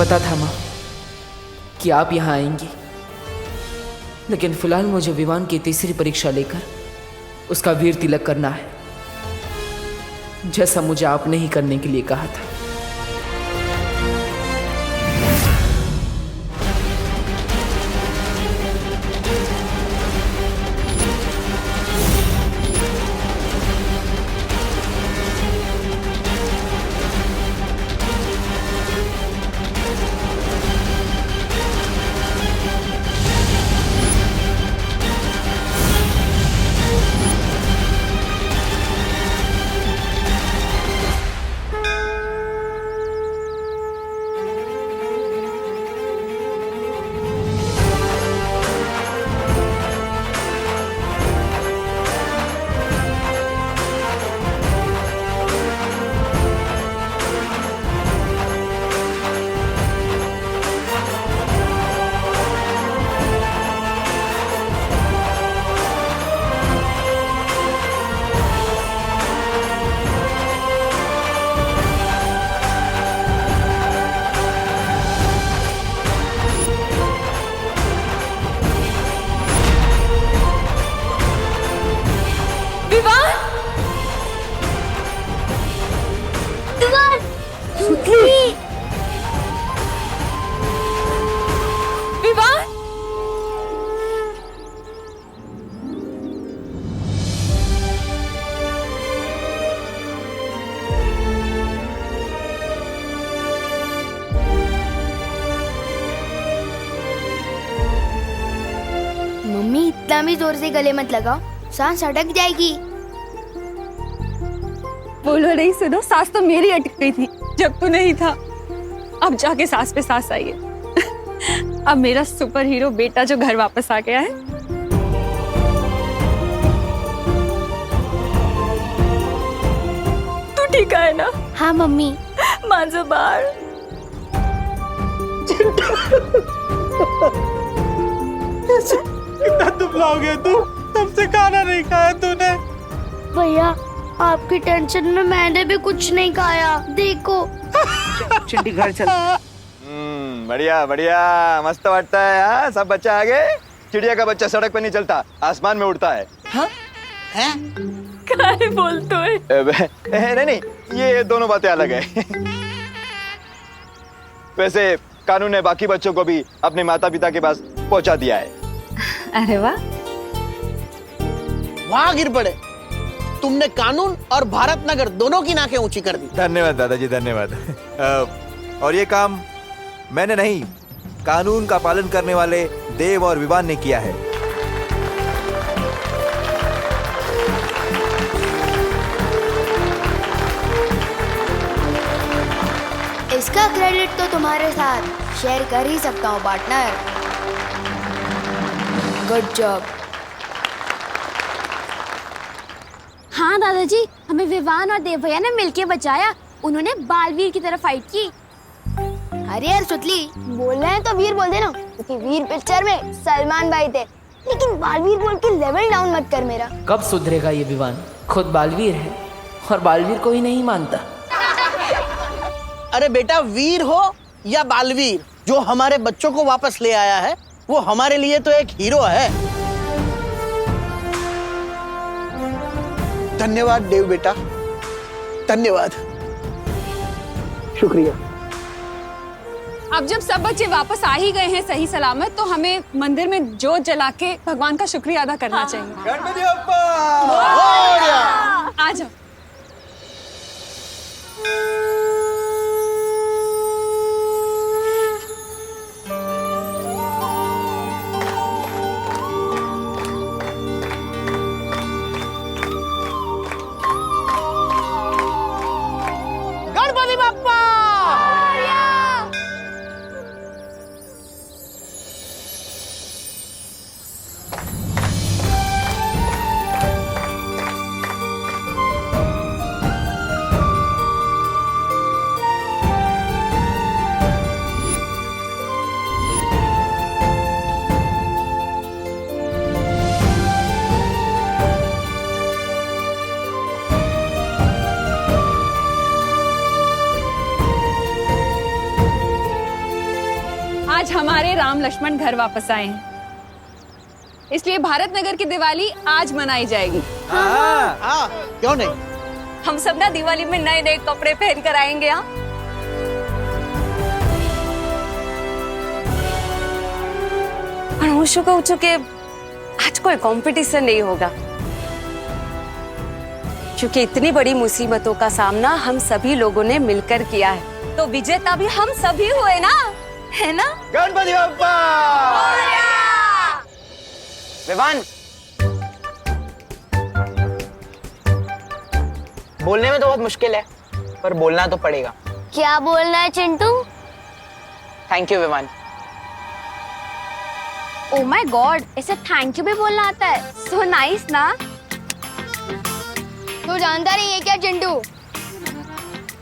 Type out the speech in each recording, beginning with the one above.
पता था माँ कि आप यहाँ आएंगी, लेकिन फिलहाल मुझे विवान की तीसरी परीक्षा लेकर उसका वीर तिलक करना है, जैसा मुझे आपने ही करने के लिए कहा था। मम्मी इतना भी जोर से गले मत लगाओ, सांस अटक जाएगी। बोलो नहीं, सुनो, सांस तो मेरी अटक गई थी जब तू नहीं था। अब जाके सांस पे सांस आई है। अब मेरा सुपर हीरो बेटा जो घर वापस आ गया है। तू ठीक है ना? हाँ मम्मी। माझं बाळ। कितना दुबला हो गया तू, तब से खाना नहीं खाया तूने। भैया आपकी टेंशन में मैंने भी कुछ नहीं खाया, देखो। चिंटी घर चल। बढ़िया बढ़िया, मस्त वाटता है। हाँ, सब बच्चा आ गए। चिड़िया का बच्चा सड़क पे नहीं चलता, आसमान में उड़ता है। हाँ? हैं? क्या बोलते है? नहीं, ये दोनों बातें अलग है। वैसे कानून ने बाकी बच्चों को भी अपने माता पिता के पास पहुंचा दिया है। अरे वाह, वहाँ गिर पड़े। तुमने कानून और भारत नगर दोनों की नाकें ऊंची कर दी। धन्यवाद दादाजी, धन्यवाद। और ये काम मैंने नहीं, कानून का पालन करने वाले देव और विवान ने किया है। इसका क्रेडिट तो तुम्हारे साथ शेयर कर ही सकता हूँ पार्टनर। Good job. हाँ दादाजी, हमें विवान और देव भैया ने मिलके बचाया। उन्होंने बालवीर की तरफ फाइट की। अरे यार सुतली, बोल रहे हैं तो वीर बोल देना, क्योंकि वीर पिक्चर में सलमान भाई थे। लेकिन बालवीर बोल के लेवल डाउन मत कर मेरा। कब सुधरेगा ये विवान? खुद बालवीर है और बालवीर को ही नहीं मानता। अरे बेटा, वीर हो या बालवीर, जो हमारे बच्चों को वापस ले आया है वो हमारे लिए तो एक हीरो है। धन्यवाद देव बेटा, धन्यवाद। शुक्रिया। अब जब सब बच्चे वापस आ ही गए हैं सही सलामत, तो हमें मंदिर में जोत जला के भगवान का शुक्रिया अदा करना चाहिए। गणपति बप्पा! आ जाओ। गणपति बप्पा! राम लक्ष्मण घर वापस आए हैं, इसलिए भारत नगर की दिवाली आज मनाई जाएगी। हाँ, क्यों नहीं? हम सब ना दिवाली में नए नए कपड़े पहन कर आएंगे। यहाँ और होशो को चुके आज कोई कंपटीशन नहीं होगा, क्योंकि इतनी बड़ी मुसीबतों का सामना हम सभी लोगों ने मिलकर किया है, तो विजेता भी हम सभी हुए ना, है ना? गणपति बप्पा! विवान, बोलने में तो बहुत मुश्किल है, पर बोलना तो पड़ेगा। क्या बोलना है Chintu? Thank you Vivaan. Oh my god, ऐसे थैंक यू भी बोलना आता है? सो नाइस ना? तू जानता नहीं है क्या चिंटू?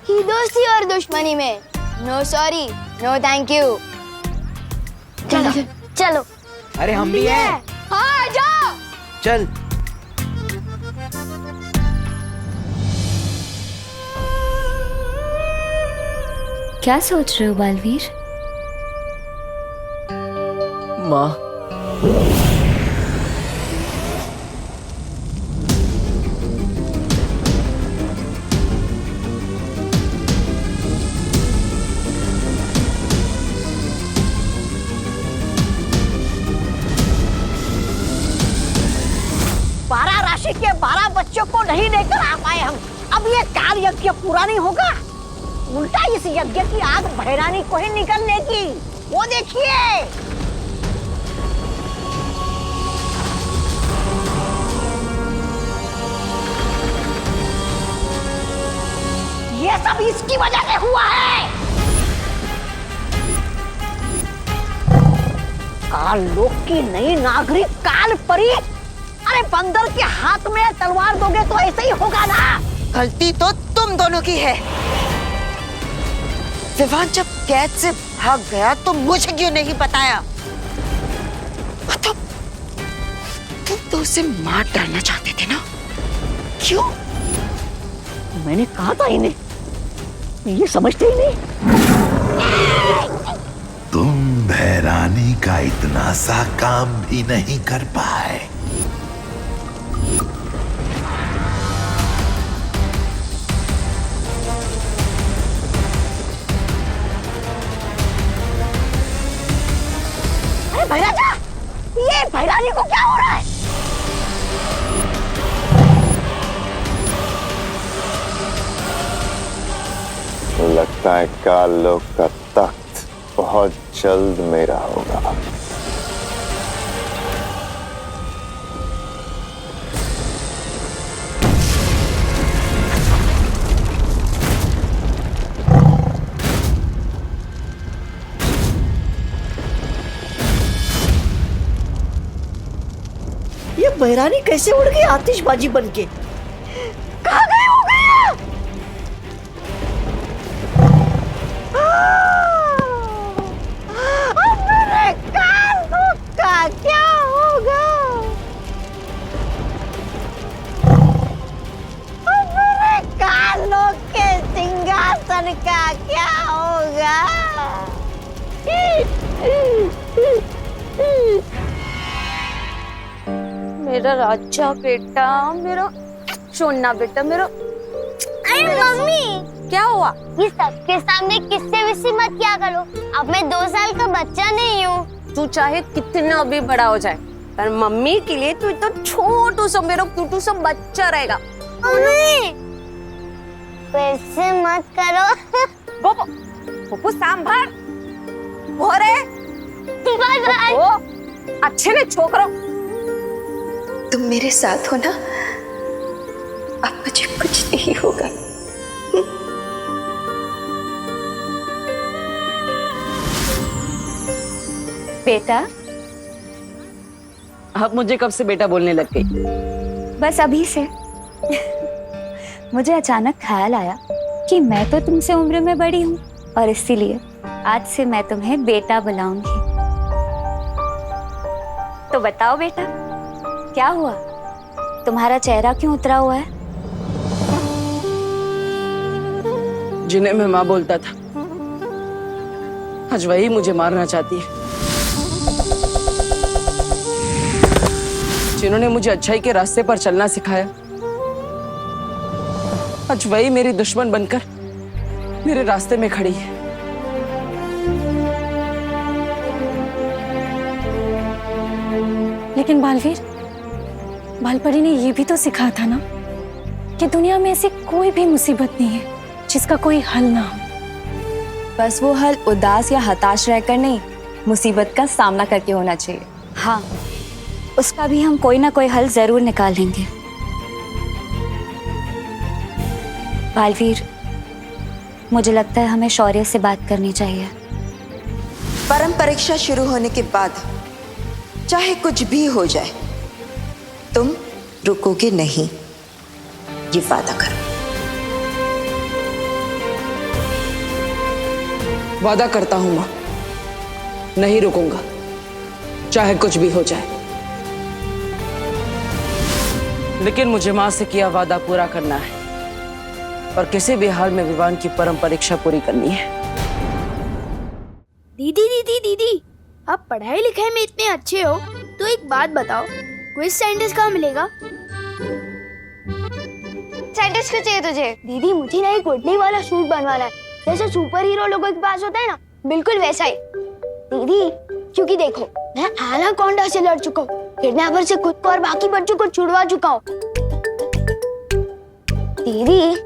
ही दोस्ती और दुश्मनी में no sorry no thank you. चलो चलो। अरे हम भी हैं। हाँ जाओ। चल। क्या सोच रहे हो बालवीर? माँ, बारह राशि के 12 बच्चों को नहीं लेकर आ पाए हम। अब ये काल यज्ञ पूरा नहीं होगा, उल्टा इस यज्ञ की आग भैरानी को ही निकलने की। वो देखिए, ये सब इसकी वजह से हुआ है। काल लोक की नई नागरिक काल परी। अरे बंदर के हाथ में तलवार दोगे तो ऐसे ही होगा ना। गलती तो तुम दोनों की है। विवान जब कैद से भाग गया तो मुझे क्यों नहीं बताया? तुम तो उसे मार डालना चाहते थे ना? क्यों? मैंने कहा था इन्हें, ये समझते ही नहीं। तुम भैरानी का इतना सा काम भी नहीं कर पाए। अरे भैराजा, ये भैरानी को क्या हो रहा है? लगता है काल लोक का तख्त बहुत जल्द मेरा होगा। ये भैरानी कैसे उड़ गई आतिशबाजी बनके? कहाँ गए हो गया? अब मेरे काल लोक का क्या होगा? अब मेरे काल लोक के सिंहासन का क्या होगा? मेरा राजा बेटा, मेरा सोना बेटा, मेरा। अरे मम्मी, क्या हुआ? ये सबके सामने किससे विस्सी मत क्या करो। अब मैं 2 साल का बच्चा नहीं हूँ। तू चाहे कितना भी बड़ा हो जाए, पर मम्मी के लिए तू तो छोटू सा मेरा क्यूटू सा बच्चा रहेगा। मम्मी, वैसे मत करो। पोपो, पोपो सांभर, भोरे, बाय बाय। पोपो, अच्छे ने छोकरो। तुम मेरे साथ हो ना? अब मुझे कुछ नहीं होगा। बेटा, आप मुझे कब से बेटा बोलने लग गई? बस अभी से। मुझे अचानक ख्याल आया कि मैं तो तुमसे उम्र में बड़ी हूँ, और इसीलिए आज से मैं तुम्हें बेटा बुलाऊंगी। तो बताओ बेटा, क्या हुआ? तुम्हारा चेहरा क्यों उतरा हुआ है? जिन्हें मैं माँ बोलता था, आज वही मुझे मारना चाहती है। जिन्होंने मुझे अच्छाई के रास्ते पर चलना सिखाया, आज वही मेरी दुश्मन बनकर मेरे रास्ते में खड़ी है। लेकिन बालवीर, बालपरी ने ये भी तो सिखाया था ना कि दुनिया में ऐसी कोई भी मुसीबत नहीं है जिसका कोई हल ना हो। बस वो हल उदास या हताश रहकर नहीं, मुसीबत का सामना करके होना चाहिए। हाँ, उसका भी हम कोई ना कोई हल जरूर निकालेंगे। बालवीर, मुझे लगता है हमें शौर्य से बात करनी चाहिए। परम परीक्षा शुरू होने के बाद चाहे कुछ भी हो जाए, तुम रुकोगे नहीं, ये वादा करो। वादा करता हूं मां, नहीं रुकूंगा, चाहे कुछ भी हो जाए। लेकिन मुझे मां से किया वादा पूरा करना है और किसी भी हाल में विवान की परम परीक्षा पूरी करनी है। दीदी दीदी दीदी, आप पढ़ाई लिखाई में इतने अच्छे हो तो एक बात बताओ, क्विज साइंटिस्ट कहाँ मिलेगा? साइंटिस्ट क्यों चाहिए तुझे? दीदी मुझे ना एक उड़ने वाला सूट बनवाना है, जैसे सुपर हीरो लोगों के पास होता है ना, बिल्कुल वैसा ही। दीदी क्योंकि देखो, मैं एनाकोंडा से लड़ चुका हूँ, किडनैपर से खुद को और बाकी बच्चों को छुड़वा चुका हूँ। दीदी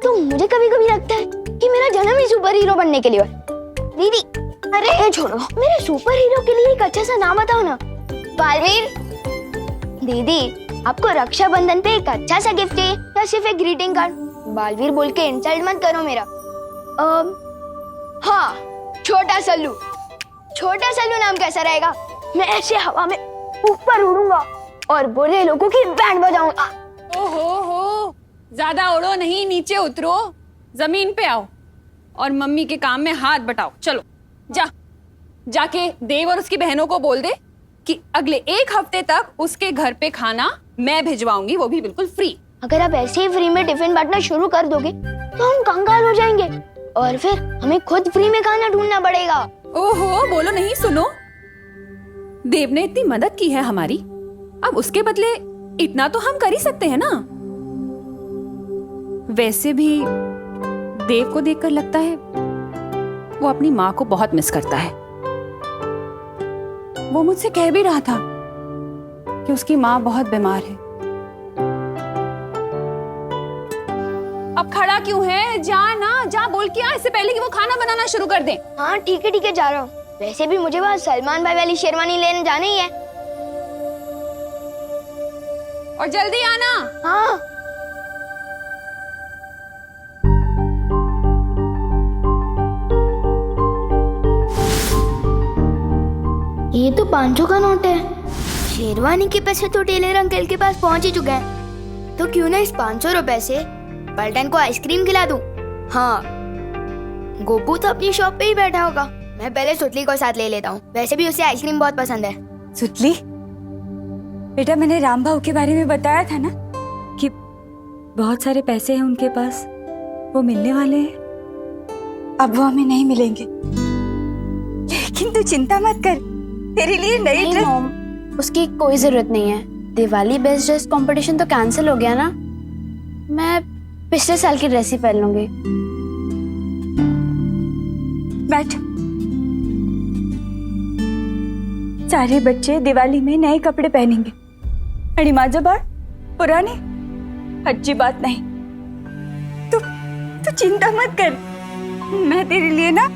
तो मुझे कभी कभी लगता है कि मेरा जन्म ही सुपर हीरो बनने के लिए है। दीदी अरे छोड़ो, मेरे सुपर हीरो के लिए एक अच्छा सा नाम बताओ ना। बालवीर। दीदी आपको रक्षाबंधन पे एक अच्छा सा गिफ्ट चाहिए या सिर्फ एक ग्रीटिंग कार्ड? बालवीर बोल के इंसल्ट मत करो मेरा। हाँ, छोटा सल्लू। छोटा सल्लू नाम कैसा रहेगा? मैं ऐसे हवा में ऊपर उड़ूंगा और बुरे लोगों की बैंड बजाऊंगा। ओहो, ज्यादा उड़ो नहीं, नीचे उतरो, जमीन पे आओ और मम्मी के काम में हाथ बटाओ। चलो जाके देव और उसकी बहनों को बोल दे कि अगले 1 हफ्ते तक उसके घर पे खाना मैं भिजवाऊंगी, वो भी बिल्कुल फ्री। अगर आप ऐसे ही फ्री में टिफिन बांटना शुरू कर दोगे तो हम कंगाल हो जाएंगे और फिर हमें खुद फ्री में खाना ढूंढना पड़ेगा। ओहो, बोलो नहीं, सुनो, देव ने इतनी मदद की है हमारी, अब उसके बदले इतना तो हम कर ही सकते हैं ना। वैसे भी देव को देखकर लगता है वो अपनी माँ को बहुत मिस करता है। वो मुझसे कह भी रहा था कि उसकी माँ बहुत बीमार है। अब खड़ा क्यों है? जा बोल के आ, इससे पहले कि वो खाना बनाना शुरू कर दे। हाँ ठीक है जा रहा हूँ। वैसे भी मुझे वहाँ सलमान भाई वाली शेरवानी लेने जाना ही है। और जल्दी आना। हाँ। ये तो 500 का नोट है। शेरवानी के पैसे तो टेलर अंकल के पास पहुंच ही चुके हैं, तो क्यों ना इस 500 रुपए से पलटन को आइसक्रीम खिला दूं। हाँ, गोपू तो अपनी शॉप पे ही बैठा होगा, मैं पहले सुतली को साथ ले लेता हूँ, वैसे भी उसे आइसक्रीम बहुत पसंद है। सुतली बेटा, मैंने राम भाऊ के बारे में बताया था ना कि बहुत सारे पैसे हैं उनके पास, वो मिलने वाले हैं। अब वो हमें नहीं मिलेंगे, लेकिन तू चिंता मत कर, तेरे लिए नई ड्रेस। उसकी कोई जरूरत नहीं है। दिवाली बेस्ट ड्रेस कंपटीशन तो कैंसिल हो गया ना, मैं पिछले साल की ड्रेस ही पहन लूंगी। बैठ। सारे बच्चे दिवाली में नए कपड़े पहनेंगे, अड़ी माजबार पुराने, अच्छी बात नहीं। तू चिंता मत कर, मैं तेरे लिए ना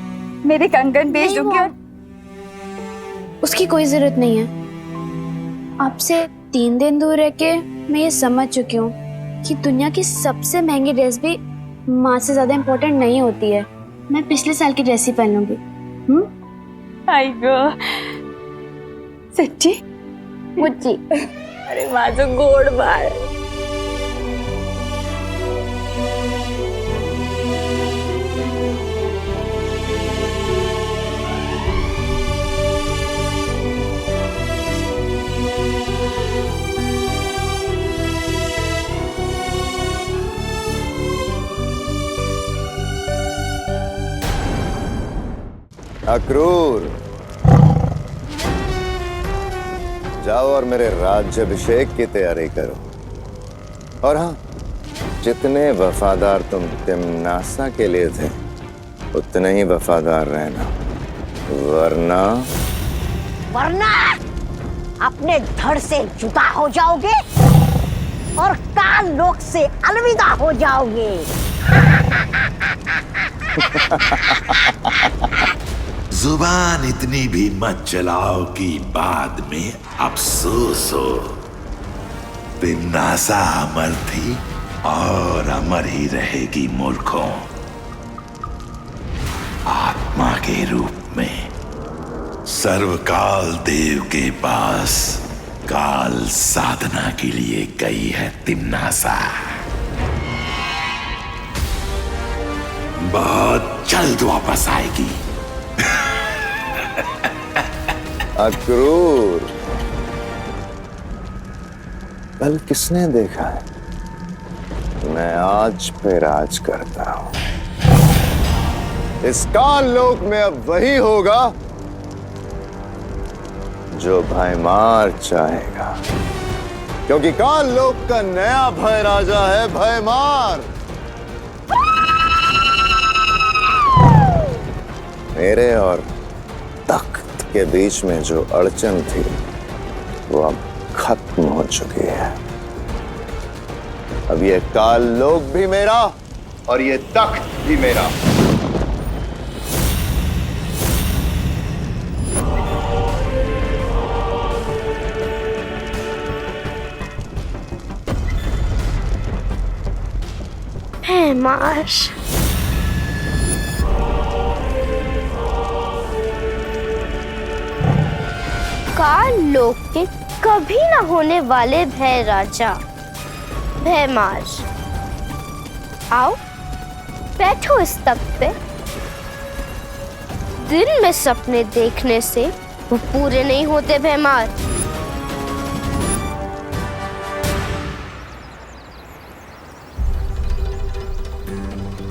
मेरे कंगन भेज दूंगी। और उसकी कोई जरूरत नहीं है। आपसे 3 दिन दूर रह के मैं ये समझ चुकी हूँ कि दुनिया की सबसे महंगी ड्रेस भी माँ से ज्यादा इम्पोर्टेंट नहीं होती है। मैं पिछले साल की ड्रेस ही पहन लूंगी। आई गो, सच्ची मुच्ची। अरे माझं गोड बाळ। अक्रूर, जाओ और मेरे राज्याभिषेक की तैयारी करो। और हाँ, जितने वफादार तुम तिम्नासा के लिए थे उतने ही वफादार रहना, वरना अपने धड़ से जुदा हो जाओगे और काल लोक से अलविदा हो जाओगे। जुबान इतनी भी मत चलाओ कि बाद में अफसोस हो। तिम्नासा अमर थी और अमर ही रहेगी मूर्खों। आत्मा के रूप में सर्वकाल देव के पास काल साधना के लिए गई है तिम्नासा। बहुत जल्द वापस आएगी। अक्रूर, कल किसने देखा है? मैं आज पे राज करता हूं। इस काल लोक में अब वही होगा जो भयमार चाहेगा, क्योंकि काल लोक का नया भय राजा है भयमार। मेरे और तख्त के बीच में जो अड़चन थी वो अब खत्म हो चुकी है। अब ये काल लोक भी मेरा और ये तख्त भी मेरा। भयमार, काल लोक के कभी न होने वाले भय राजा भयमार, आओ बैठो इस तख्त पे। दिन में सपने देखने से वो पूरे नहीं होते भयमार।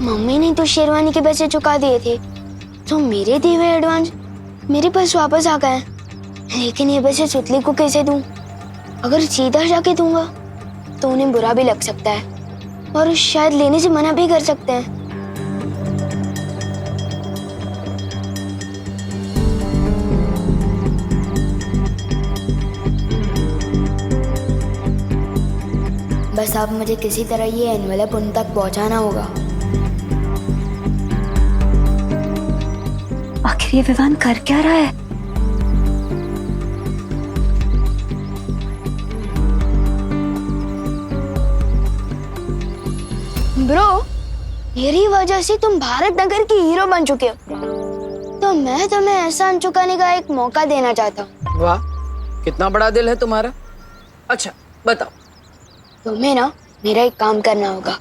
मम्मी ने तो शेरवानी के पैसे चुका दिए थे, तो मेरे दिए हुए एडवांस मेरे पास वापस आ गए। लेकिन ये पैसे सुतली को कैसे दूं? अगर सीधा जाके दूंगा तो उन्हें बुरा भी लग सकता है और शायद लेने से मना भी कर सकते हैं। बस अब मुझे किसी तरह ये एनवेलप उन तक पहुंचाना होगा। आखिर ये विवान कर क्या रहा है? ब्रो, मेरी वजह से तुम भारत नगर की हीरो बन चुके हो, तो मैं तुम्हें एहसान चुकाने का एक मौका देना चाहता हूँ। वाह, कितना बड़ा दिल है तुम्हारा। अच्छा बताओ। तुम्हें ना मेरा एक काम करना होगा,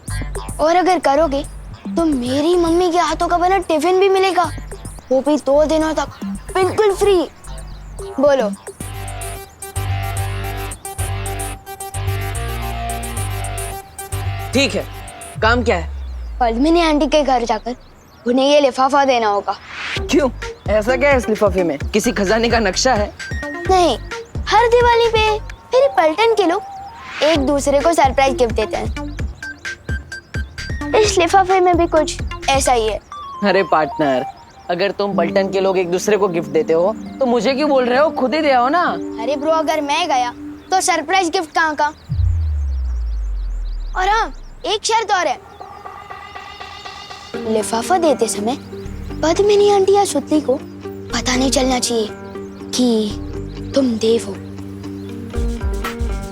और अगर करोगे तो मेरी मम्मी के हाथों का बना टिफिन भी मिलेगा, वो भी 2 दिनों तक बिल्कुल फ्री। बोलो। ठीक है, काम क्या है? पद्मिनी आंटी के घर जाकर उन्हें ये लिफाफा देना होगा। क्यों, ऐसा क्या है इस लिफाफे में? किसी खजाने का नक्शा है? नहीं, हर दिवाली पे मेरे पलटन के लोग एक दूसरे को सरप्राइज गिफ्ट देते हैं। इस लिफाफे में भी कुछ ऐसा ही है। अरे पार्टनर, अगर तुम पलटन के लोग एक दूसरे को गिफ्ट देते हो तो मुझे क्यों बोल रहे हो? खुद ही दे आओ ना। अरे ब्रो, अगर मैं गया तो सरप्राइज गिफ्ट कहाँ का? और हाँ, एक शर्त और है, लिफाफा देते समय पद्मिनी आंटी या सुतली को पता नहीं चलना चाहिए कि तुम देव हो,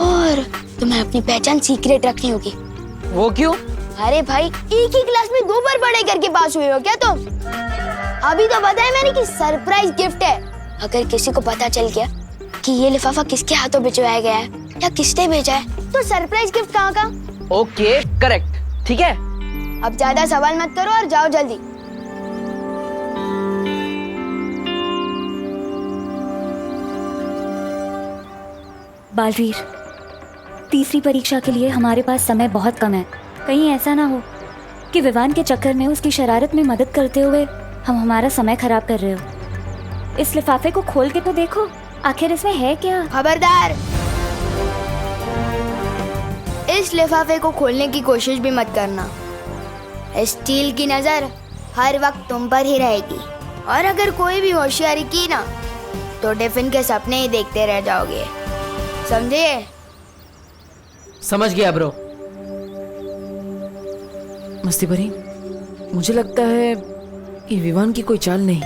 और तुम्हें अपनी पहचान सीक्रेट रखनी होगी। वो क्यों? अरे भाई, एक ही क्लास में 2 बार पढ़ाई करके पास हुए हो क्या तुम? अभी तो बताया मैंने कि सरप्राइज गिफ्ट है। अगर किसी को पता चल गया कि ये लिफाफा किसके हाथों भिजवाया गया है या किसने भेजा है, तो सरप्राइज गिफ्ट कहाँ का? ओके, करेक्ट, ठीक है। अब ज्यादा सवाल मत करो और जाओ जल्दी। बालवीर, तीसरी परीक्षा के लिए हमारे पास समय बहुत कम है। कहीं ऐसा ना हो कि विवान के चक्कर में उसकी शरारत में मदद करते हुए हम हमारा समय खराब कर रहे हो। इस लिफाफे को खोल के तो देखो, आखिर इसमें है क्या? खबरदार, इस लिफाफे को खोलने की कोशिश भी मत करना। स्टील की नजर हर वक्त तुम पर ही रहेगी, और अगर कोई भी होशियारी की ना तो टिफिन के सपने ही देखते रह जाओगे, समझे? समझ गया ब्रो। मस्ती भरी, मुझे लगता है ये विवान की कोई चाल नहीं।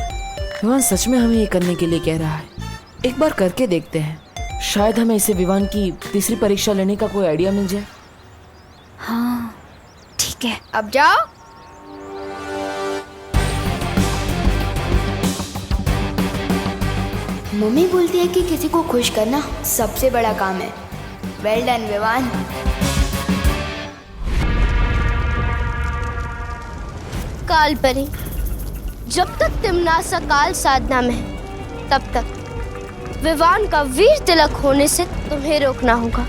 विवान सच में हमें ये करने के लिए कह रहा है। एक बार करके देखते हैं, शायद हमें इसे विवान की तीसरी परीक्षा लेने का कोई आइडिया मिल जाए। हाँ ठीक है, अब जाओ। मम्मी बोलती है कि किसी को खुश करना सबसे बड़ा काम है। Well done Vivaan. काल परी, जब तक तिमनासा काल साधना में है तब तक विवान का वीर तिलक होने से तुम्हें रोकना होगा।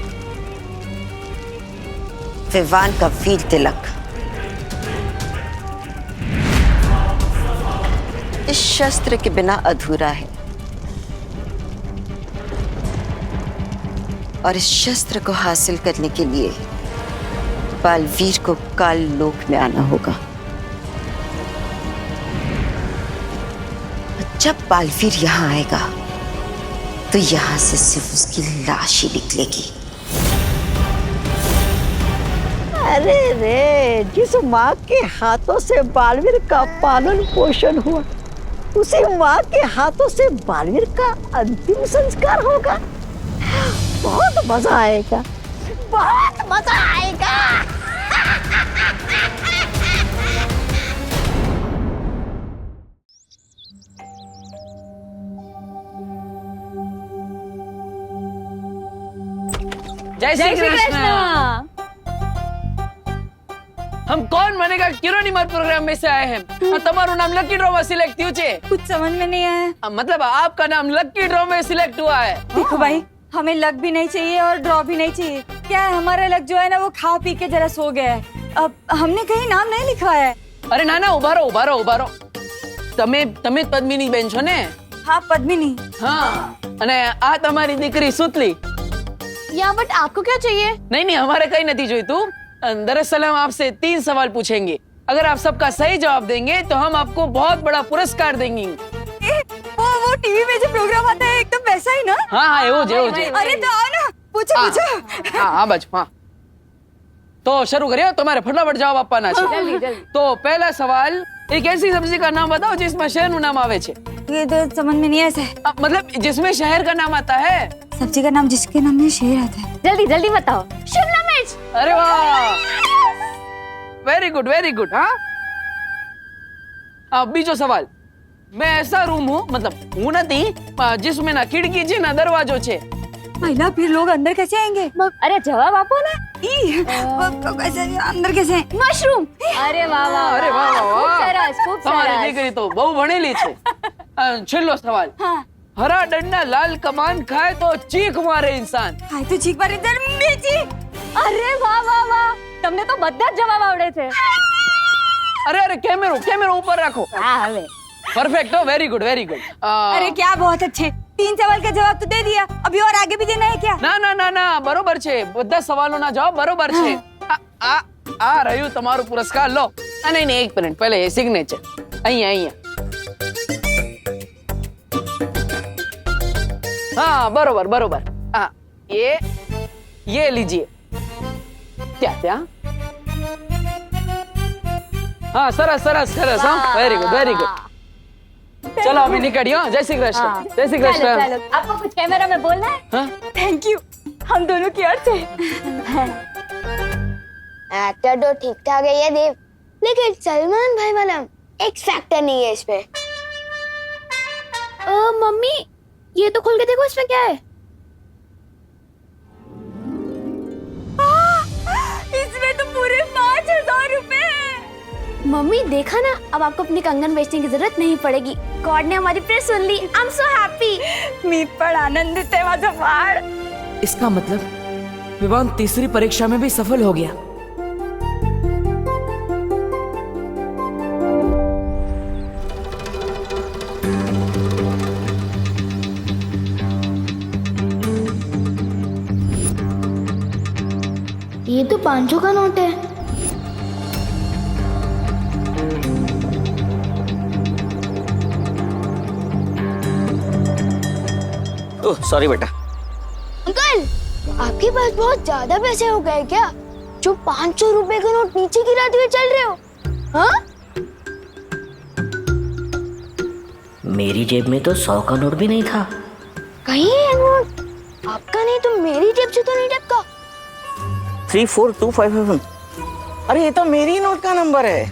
विवान का वीर तिलक इस शस्त्र के बिना अधूरा है, और इस शस्त्र को हासिल करने के लिए बालवीर को काल लोक में आना होगा। जब बालवीर यहाँ आएगा तो यहाँ से सिर्फ उसकी लाश ही निकलेगी। अरे रे, जिस माँ के हाथों से बालवीर का पालन पोषण हुआ, उसी माँ के हाथों से बालवीर का अंतिम संस्कार होगा। बहुत मजा आएगा, बहुत मजा आएगा। जय श्री कृष्ण। हम कौन बनेगा किरोनीमर प्रोग्राम में से आए हैं। तुम्हारा नाम लकी ड्रॉ में सिलेक्ट हुआ है। कुछ समझ में नहीं आया। मतलब आपका नाम लकी ड्रॉ में सिलेक्ट हुआ है। देखो भाई, हमें लक भी नहीं चाहिए और ड्रॉ भी नहीं चाहिए। क्या है, हमारा लक जो है ना वो खा पी के जरा सो गया है। अब हमने कहीं नाम नहीं लिखवाया है। अरे ना ना, उभारो। तमे पद्मिनी बेन छो ने? हाँ पद्मिनी। हाँ, अने आ तुम्हारी दीकरी सुतली। या बट आपको क्या चाहिए? नहीं, हमारे कहीं नहीं चाहिए तू। दरअसल हम आपसे 3 सवाल पूछेंगे। अगर आप सबका सही जवाब देंगे तो हम आपको बहुत बड़ा पुरस्कार देंगे। वो टीवी में जो प्रोग्राम आता है एकदम वैसा ही ना? हाँ, वो जे। अरे तो आओ ना, पूछो। हाँ बच्चों, हाँ तो शुरू करिए। तुम्हारे फटाफट जवाब आपना है। जल्दी। तो पहला सवाल, एक ऐसी सब्जी का नाम बताओ जिसमें शहर नु नाम आवे छे। ये तो समझ में नहीं ऐसा। मतलब जिसमें शहर का नाम आता है। सब्जी का नाम जिसके नाम में शेर आता है। जल्दी बताओ। शिमला मिर्च। अरे वाह, वेरी गुड। हाँ, अब बीजो सवाल, मैं ऐसा रूम हूँ, मतलब हूँ नहीं, जिसमें ना खिड़की छे ना दरवाजो छे। महिला फिर लोग अंदर कैसे आएंगे? अरे जवाब आपो ना। कैसे अंदर कैसे? मशरूम। अरे वाह। खूब सरस। તમારી દીકરી તો બહુ ભણેલી છે। છેલ્લો સવાલ, હરા દંડના લાલ કમાન ખાય તો ચીખ મારે ઇન્સાન। ખાય તો ચીખ મારે મિર્ચી। અરે વાહ। તમને તો બધા જ જવાબ આવડે છે। અરે કેમેરો ઉપર રાખો। હા હવે परफेक्ट हो, वेरी गुड। अरे क्या बहुत अच्छे, 3 सवाल का जवाब तो दे दिया, अभी और आगे भी देना है क्या? ना, बरोबर छे, બધા સવાલોના જવાબ બરોબર છે। આ રહ્યું તમારું પુરસ્કાર, લો। નહીં, એક મિનિટ, પહેલે એ સિગ્નેચર અહીંયા। हाँ, बरोबर। हाँ, ये लीजिए। क्या? हाँ, सरस। हाँ, वेरी गुड। चलो अभी निकलियो। जय श्री कृष्ण। चलो। आपको कुछ कैमरा में बोलना है? हाँ? थैंक यू, हम दोनों की ओर से। एक्टर तो ठीक ठाक है ये देव, लेकिन सलमान भाई वाला एक्स फैक्टर नहीं है इसमें। मम्मी, ये तो खोल के देखो, इसमें क्या है? इसमें तो पूरे 5,000 रुपए हैं। मम्मी देखा ना, अब आपको अपनी कंगन बेचने की जरूरत नहीं पड़ेगी। गॉड ने हमारी प्रेयर सुन ली। I am so happy. मी पण आनंदित आहे माझा बाळ। इसका मतलब विवान तीसरी परीक्षा में भी सफल हो गया। ये तो 500 का नोट है। ओह सॉरी बेटा। अंकल, आपके पास बहुत ज्यादा पैसे हो गए क्या, जो 500 रुपए का नोट नीचे गिराते हुए चल रहे हो? हाँ? मेरी जेब में तो 100 का नोट भी नहीं था। कहीं है नोट आपका नहीं तो मेरी जेब से तो नहीं टपका। 34257। अरे ये तो मेरी नोट का नंबर है।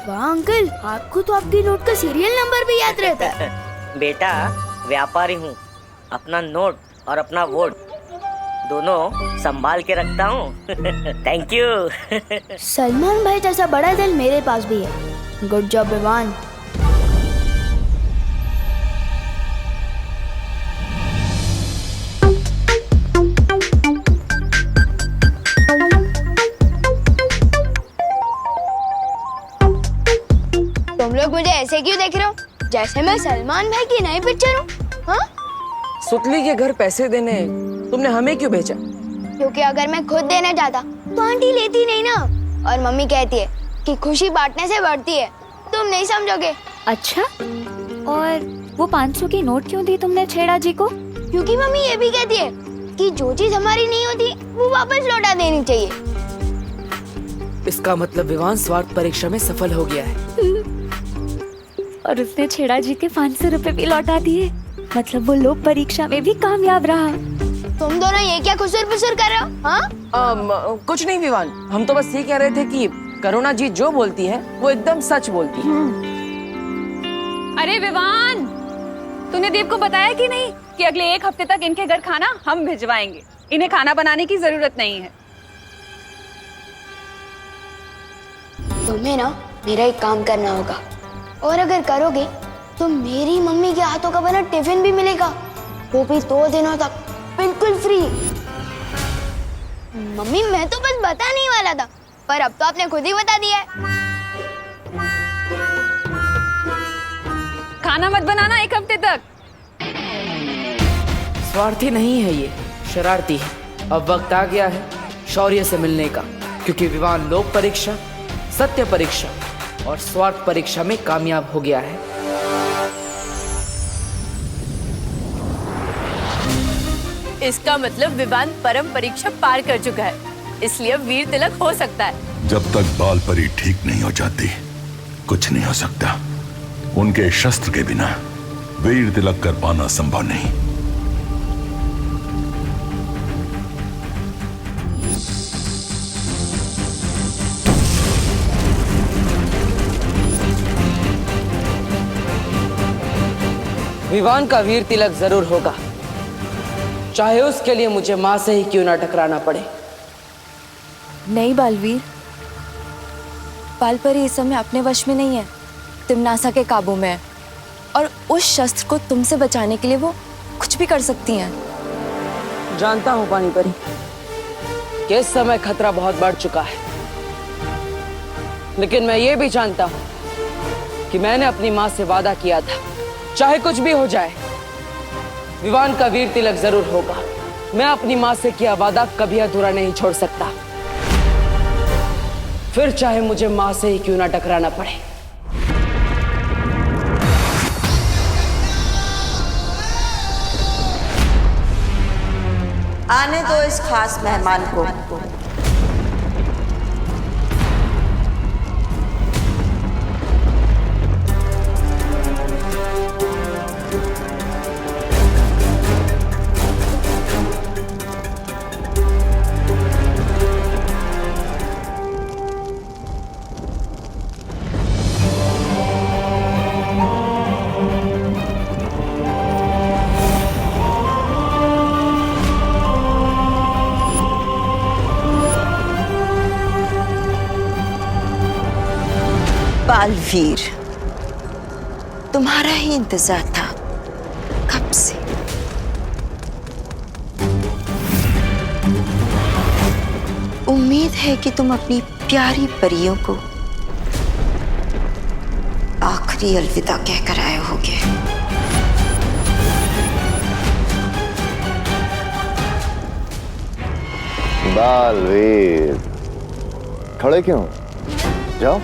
वाह अंकल, आपको तो आपकी नोट का सीरियल नंबर भी याद रहता है। बेटा व्यापारी हूँ, अपना नोट और अपना वोट दोनों संभाल के रखता हूँ। Thank you. सलमान भाई जैसा बड़ा दिल मेरे पास भी है। Good job Vivaan. तुम लोग मुझे ऐसे क्यों देख रहे हो, जैसे मैं सलमान भाई की नई पिक्चर हूँ? हाँ? सुतली के घर पैसे देने तुमने हमें क्यों भेजा? क्योंकि अगर मैं खुद देना चाहता तो आंटी लेती नहीं ना, और मम्मी कहती है कि खुशी बांटने से बढ़ती है। तुम नहीं समझोगे। अच्छा, और वो 500 की नोट क्यों दी तुमने छेड़ा जी को? क्योंकि मम्मी ये भी कहती है कि जो चीज हमारी नहीं होती वो वापस लौटा देनी चाहिए। इसका मतलब विवान स्वार्थ परीक्षा में सफल हो गया है। और उसने छेड़ा जी के 500 रुपए भी लौटा दिए, मतलब वो लोक परीक्षा में भी कामयाब रहा। तुम दोनों ये क्या खुसर-पुसर कर रहे हो? हाँ? कुछ नहीं विवान, हम तो बस ये कह रहे थे कि करुणा जी जो बोलती है वो एकदम सच बोलती है। अरे विवान, तूने देव को बताया कि नहीं कि अगले 1 हफ्ते तक इनके घर खाना हम भिजवाएंगे। इन्हें खाना बनाने की जरूरत नहीं है। तुम्हें ना मेरा एक काम करना होगा, और अगर करोगे तो मेरी मम्मी के हाथों का बना टिफिन भी मिलेगा, वो भी 2 दिनों तक बिल्कुल फ्री। मम्मी मैं तो बस बताने ही वाला था, पर अब तो आपने खुद ही बता दिया है। खाना मत बनाना 1 हफ्ते तक। स्वार्थी नहीं है ये, शरारती है। अब वक्त आ गया है शौर्य से मिलने का, क्योंकि विवान लोक परीक्षा, सत्य परीक्षा और स्वार्थ परीक्षा में कामयाब हो गया है। इसका मतलब विवान परम परीक्षा पार कर चुका है, इसलिए वीर तिलक हो सकता है। जब तक बाल परी ठीक नहीं हो जाती कुछ नहीं हो सकता। उनके शस्त्र के बिना वीर तिलक कर पाना संभव नहीं। विवान का वीर तिलक जरूर होगा, चाहे उसके लिए मुझे माँ से ही क्यों ना टकराना पड़े। नहीं बालवीर, बालपरी इस समय अपने वश में नहीं है, तिमनासा के काबू में है, और उस शस्त्र को तुमसे बचाने के लिए वो कुछ भी कर सकती हैं। जानता हूँ पानी परी कि इस समय खतरा बहुत बढ़ चुका है, लेकिन मैं ये भी जानता हूँ कि मैंने अपनी माँ से वादा किया था, चाहे कुछ भी हो जाए विवान का वीर तिलक जरूर होगा। मैं अपनी माँ से किया वादा कभी अधूरा नहीं छोड़ सकता, फिर चाहे मुझे माँ से ही क्यों ना टकराना पड़े। आने दो इस खास मेहमान को। बालवीर, तुम्हारा ही इंतजार था कब से। उम्मीद है कि तुम अपनी प्यारी परियों को आखिरी अलविदा कहकर आए होगे। बालवीर, खड़े क्यों? जाओ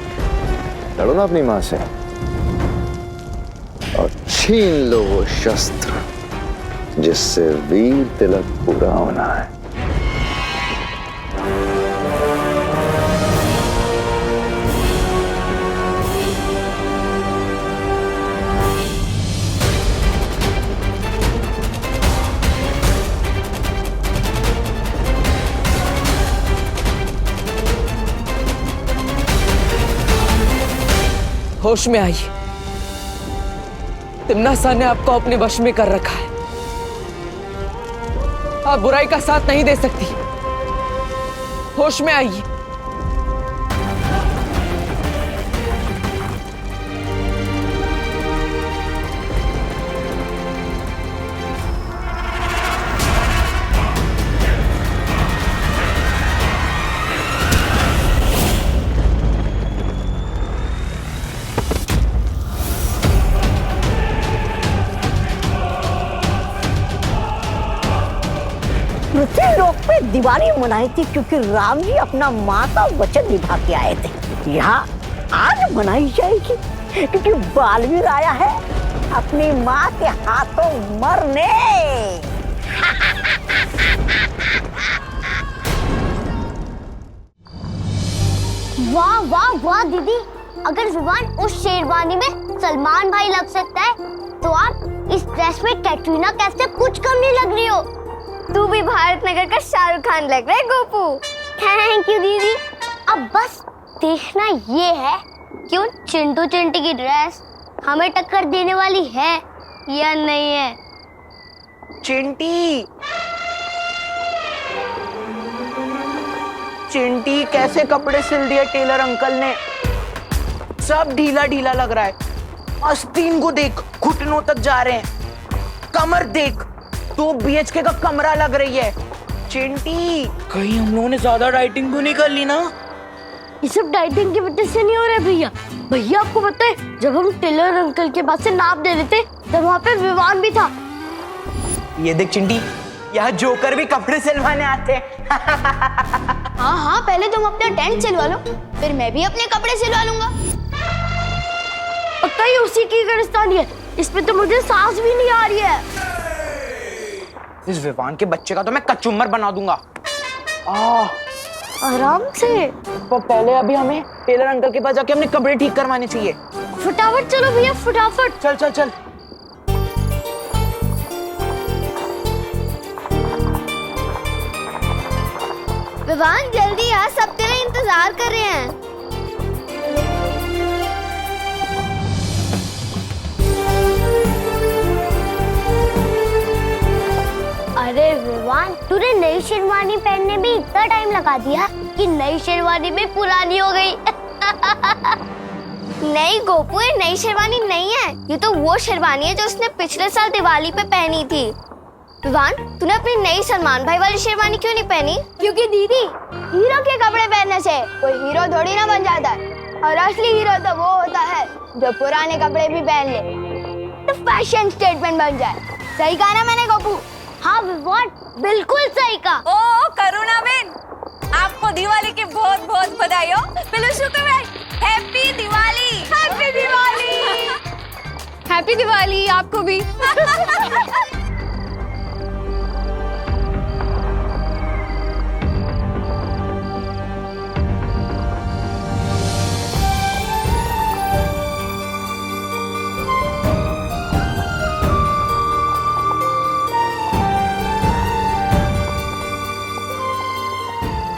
लड़ो ना अपनी माँ से और छीन लो वो शस्त्र जिससे वीर तिलक पूरा होना है। होश में आइए। तिम्नासा ने आपको अपने वश में कर रखा है। आप बुराई का साथ नहीं दे सकती। होश में आइए। पृथ्वी लोक पे दिवाली मनाई थी क्योंकि राम जी अपना माँ का वचन निभा के आए थे। यहाँ आज मनाई जाएगी क्योंकि बालवीर आया है अपनी माँ के हाथों मरने। वाह वाह वाह दीदी, अगर विवान उस शेरवानी में सलमान भाई लग सकता है तो आप इस ड्रेस में कैटरीना कैफ से कुछ कम नहीं लग रही हो। तू भी भारत नगर का शाहरुख खान लग रहा है गोपू। थैंक यू दीदी। अब बस देखना ये है कि उन चिंटू चिंटी की ड्रेस हमें टक्कर देने वाली है या नहीं है। चिंटी चिंटी कैसे कपड़े सिल दिए टेलर अंकल ने। सब ढीला ढीला लग रहा है। आस्तीन को देख, घुटनों तक जा रहे हैं। कमर देख, 2 BHK का कमरा लग रही है। चिंटी कहीं हम लोगों ने ज्यादा डाइटिंग तो नहीं कर ली ना? ये सब डाइटिंग की वजह से नहीं हो रहा है भैया। भैया आपको पता है जब हम टेलर अंकल के पास से नाप दे रहे थे तब वहाँ पे विवान भी था। ये देख चिंटी, यहाँ जोकर भी कपड़े सिलवाने आते हैं। हाँ हाँ, पहले तुम अपना टेंट सिलवा लो, फिर मैं भी अपने कपड़े सिलवा लूंगा। पक्का ही उसी की गिरफ्तारी है। इसमें तो मुझे सांस भी नहीं आ रही है। इस विवान के बच्चे का तो मैं कचुम्बर बना दूंगा। आराम से। तो पहले अभी हमें टेलर अंकल के पास जाके अपने कपड़े ठीक करवाने चाहिए। फटाफट चलो भैया, फटाफट। चल चल चल। विवान जल्दी आ, सब तेरा इंतजार कर रहे हैं। अरे विवान, तूने नई शेरवानी पहनने में इतना टाइम लगा दिया कि नई शेरवानी भी पुरानी हो गई। नहीं गोपू, ये नई शेरवानी नहीं है, ये तो वो शेरवानी है जो उसने पिछले साल दिवाली पे पहनी थी। विवान, तूने अपनी नई सलमान भाई वाली शेरवानी क्यों नहीं पहनी? क्योंकि दीदी, हीरो के कपड़े पहनने से कोई हीरो थोड़ी ना बन जाता है, और असली हीरो तो वो होता है जो पुराने कपड़े भी पहन ले, तो फैशन स्टेटमेंट बन जाए। सही कहा ना मैंने गोपू? हाँ विवान, बिल्कुल सही कहा। ओ करुणा बेन, आपको दिवाली की बहुत बहुत बधाई हो। पिलुशु को भाई, happy Diwali. Happy Diwali. Happy Diwali आपको भी।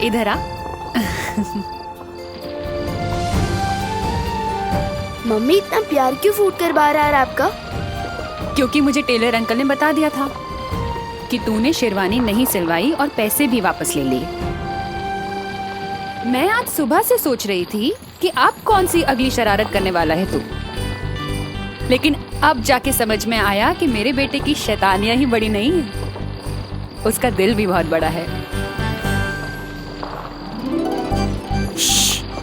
इधर आ। मम्मी इतना प्यार क्यों फूट कर बाहर आ रहा है आपका? क्योंकि मुझे टेलर अंकल ने बता दिया था कि तूने शेरवानी नहीं सिलवाई और पैसे भी वापस ले लिए। मैं आज सुबह से सोच रही थी कि अब कौन सी अगली शरारत करने वाला है तू, लेकिन अब जाके समझ में आया कि मेरे बेटे की शैतानियां ही बड़ी नहीं है, उसका दिल भी बहुत बड़ा है।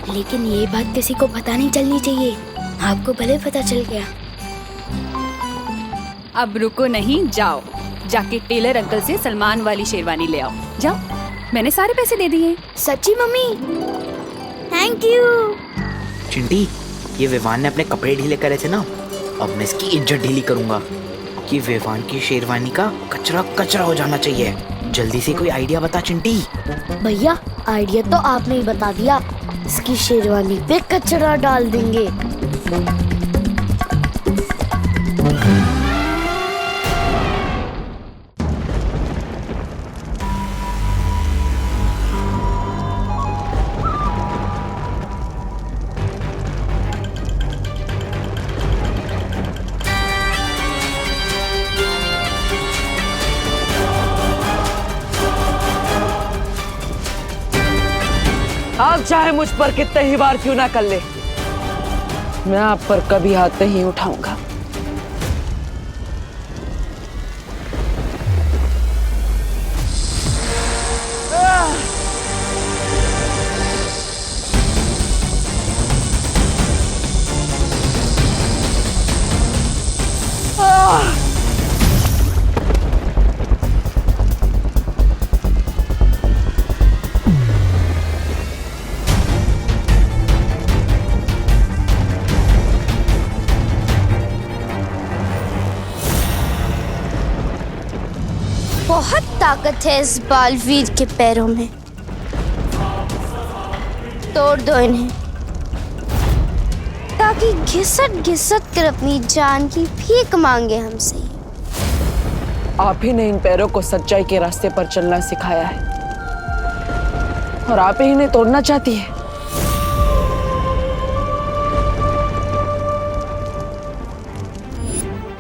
लेकिन ये बात किसी को पता नहीं चलनी चाहिए। आपको भले पता चल गया। अब रुको नहीं, जाओ जाके टेलर अंकल से सलमान वाली शेरवानी ले आओ। जाओ, मैंने सारे पैसे दे दिए। सच्ची मम्मी? Thank you. चिंटी, ये विवान ने अपने कपड़े ढीले करे थे ना, अब मैं इसकी इज्जत ढीली करूंगा कि विवान की शेरवानी का कचरा कचरा हो जाना चाहिए। जल्दी से कोई आइडिया बता चिंटी। भैया आइडिया तो आपने ही बता दिया, इसकी शेरवानी पे कचरा डाल देंगे। आप चाहे मुझ पर कितने ही बार क्यों ना कर ले, मैं आप पर कभी हाथ नहीं उठाऊंगा। बहुत ताकत है इस बालवीर के पैरों में, तोड़ दो इन्हें ताकि घिसट घिसट कर अपनी जान की भीख मांगे हमसे। आप ही ने इन पैरों को सच्चाई के रास्ते पर चलना सिखाया है और आप ही इन्हें तोड़ना चाहती है।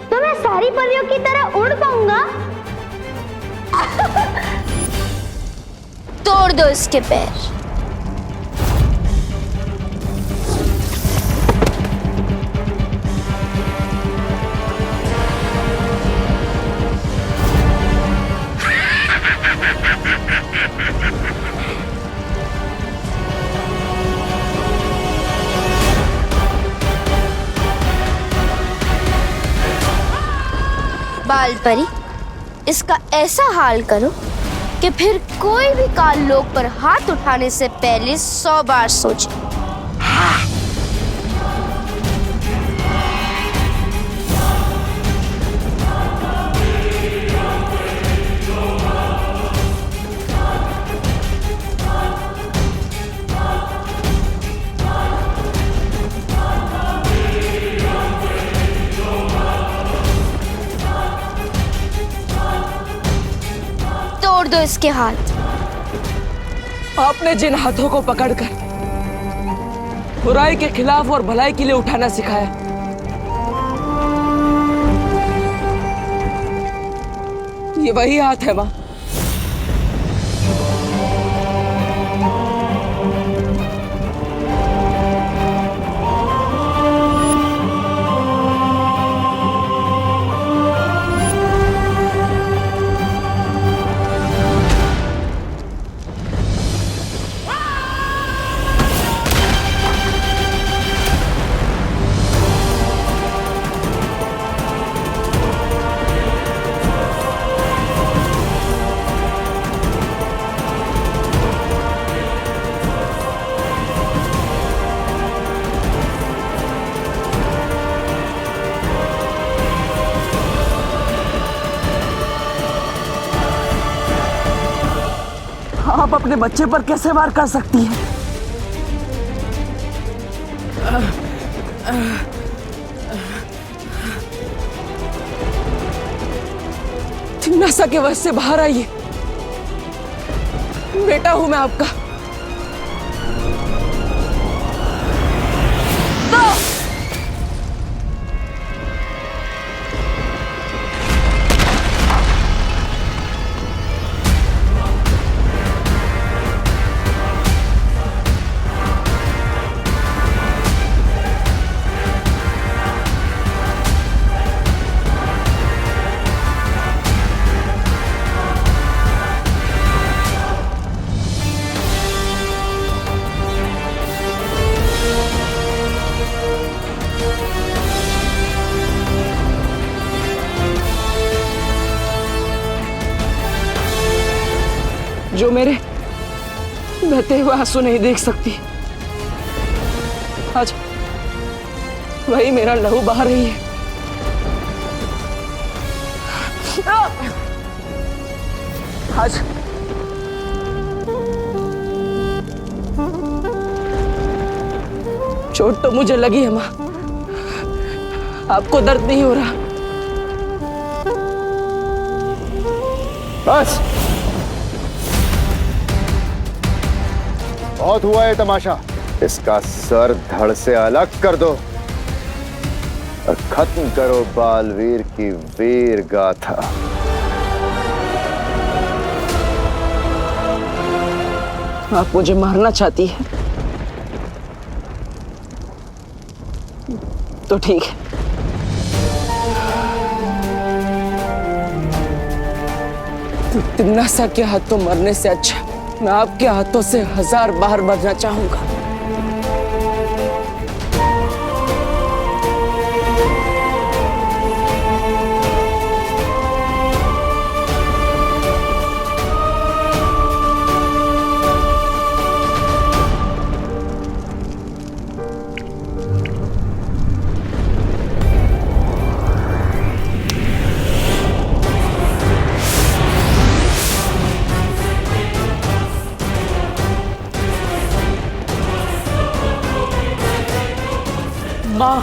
तो मैं सारी परियों की तरह उड़ पाऊंगा? तोड़ दो इसके पैर। बाल परी, इसका ऐसा हाल करो कि फिर कोई भी काल लोक पर हाथ उठाने से पहले 100 बार सोचे। तोड़ दो इसके हाथ। आपने जिन हाथों को पकड़कर बुराई के खिलाफ और भलाई के लिए उठाना सिखाया, ये वही हाथ है मां। आप अपने बच्चे पर कैसे वार कर सकती हैं? तिम्नासा के वश से बाहर आइए, बेटा हूं मैं आपका। जो मेरे बहते हुए आंसू नहीं देख सकती, आज वही मेरा लहू बहा रही है। आज चोट तो मुझे लगी है माँ, आपको दर्द नहीं हो रहा? बस बहुत हुआ है तमाशा। इसका सर धड़ से अलग कर दो और खत्म करो बालवीर की वीर गाथा। आप मुझे मारना चाहती है तो ठीक है। तिम्नासा के हाथों मरने से अच्छा मैं आपके हाथों से 1000 बार मरना चाहूंगा। माँ,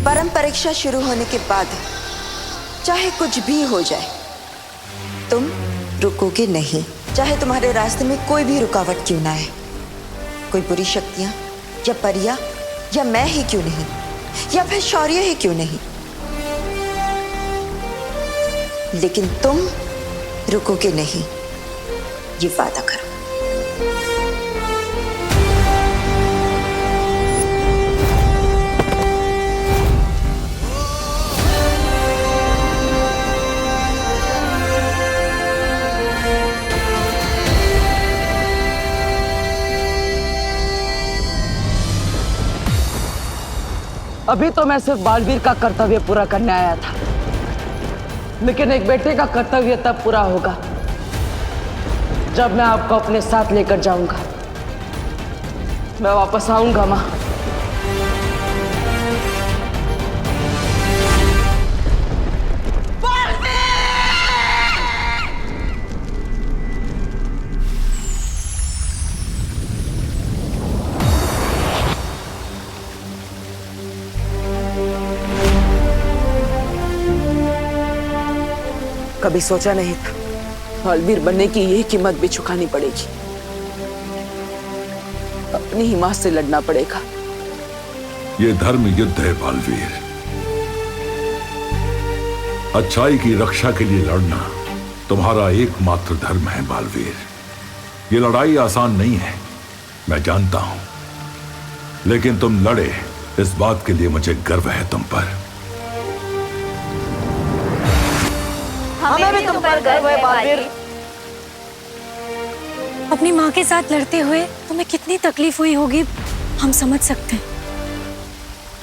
परम परीक्षा शुरू होने के बाद चाहे कुछ भी हो जाए तुम रुकोगे नहीं, चाहे तुम्हारे रास्ते में कोई भी रुकावट क्यों ना आए, कोई बुरी शक्तियां या परियां या मैं ही क्यों नहीं, या फिर शौर्य ही क्यों नहीं, लेकिन तुम रुकोगे नहीं, ये वादा करो। अभी तो मैं सिर्फ बालवीर का कर्तव्य पूरा करने आया था, लेकिन एक बेटे का कर्तव्य तब पूरा होगा जब मैं आपको अपने साथ लेकर जाऊंगा। मैं वापस आऊंगा माँ। कभी सोचा नहीं था बालवीर बनने की यही कीमत भी चुकानी पड़ेगी। अपनी ही मां से लड़ना पड़ेगा। ये धर्म युद्ध है बालवीर। अच्छाई की रक्षा के लिए लड़ना तुम्हारा एकमात्र धर्म है बालवीर। ये लड़ाई आसान नहीं है, मैं जानता हूं, लेकिन तुम लड़े, इस बात के लिए मुझे गर्व है तुम पर। हमें भी तुम पर गर्व है बालवीर। अपनी माँ के साथ लड़ते हुए तुम्हें कितनी तकलीफ हुई होगी हम समझ सकते हैं।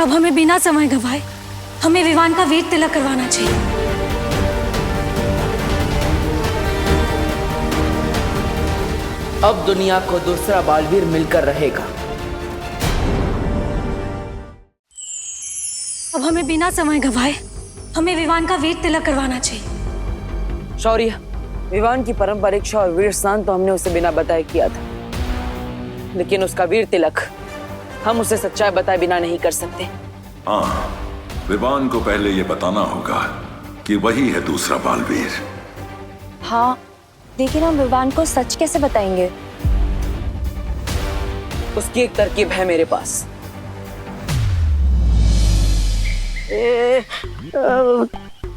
अब हमें बिना समय गंवाए हमें विवान का वीर तिलक करवाना चाहिए। अब दुनिया को दूसरा बालवीर मिलकर रहेगा। अब हमें बिना समय गंवाए हमें विवान का वीर तिलक करवाना चाहिए। शौर्य, विवान की परम परीक्षा और वीर स्नान तो हमने उसे बिना बताए किया था, लेकिन उसका वीर तिलक हम उसे सच्चाई बताए बिना नहीं कर सकते। हाँ, विवान को पहले ये बताना होगा कि वही है दूसरा बालवीर। हाँ, लेकिन हम विवान को सच कैसे बताएंगे? उसकी एक तरकीब है मेरे पास।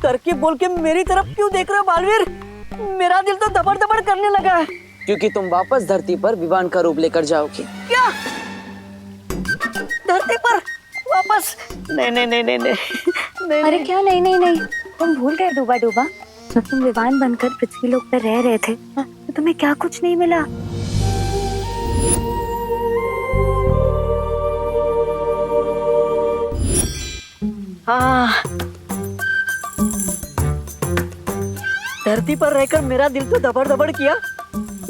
तरकीब बोल के मेरी तरफ क्यों देख रहे हो बालवीर? मेरा दिल तो दबड़ दबड़ करने लगा है। क्योंकि तुम वापस धरती पर विवान का रूप लेकर जाओगे। क्या? धरती पर वापस? नहीं नहीं नहीं नहीं नहीं। अरे क्या नहीं नहीं नहीं, तुम भूल गए डूबा डूबा, जब तुम विवान बनकर पृथ्वी लोक पर रह रहे थे तो तुम्हें क्या कुछ नहीं मिला? हाँ, धरती पर रहकर मेरा दिल तो दबड़ दबड़ किया,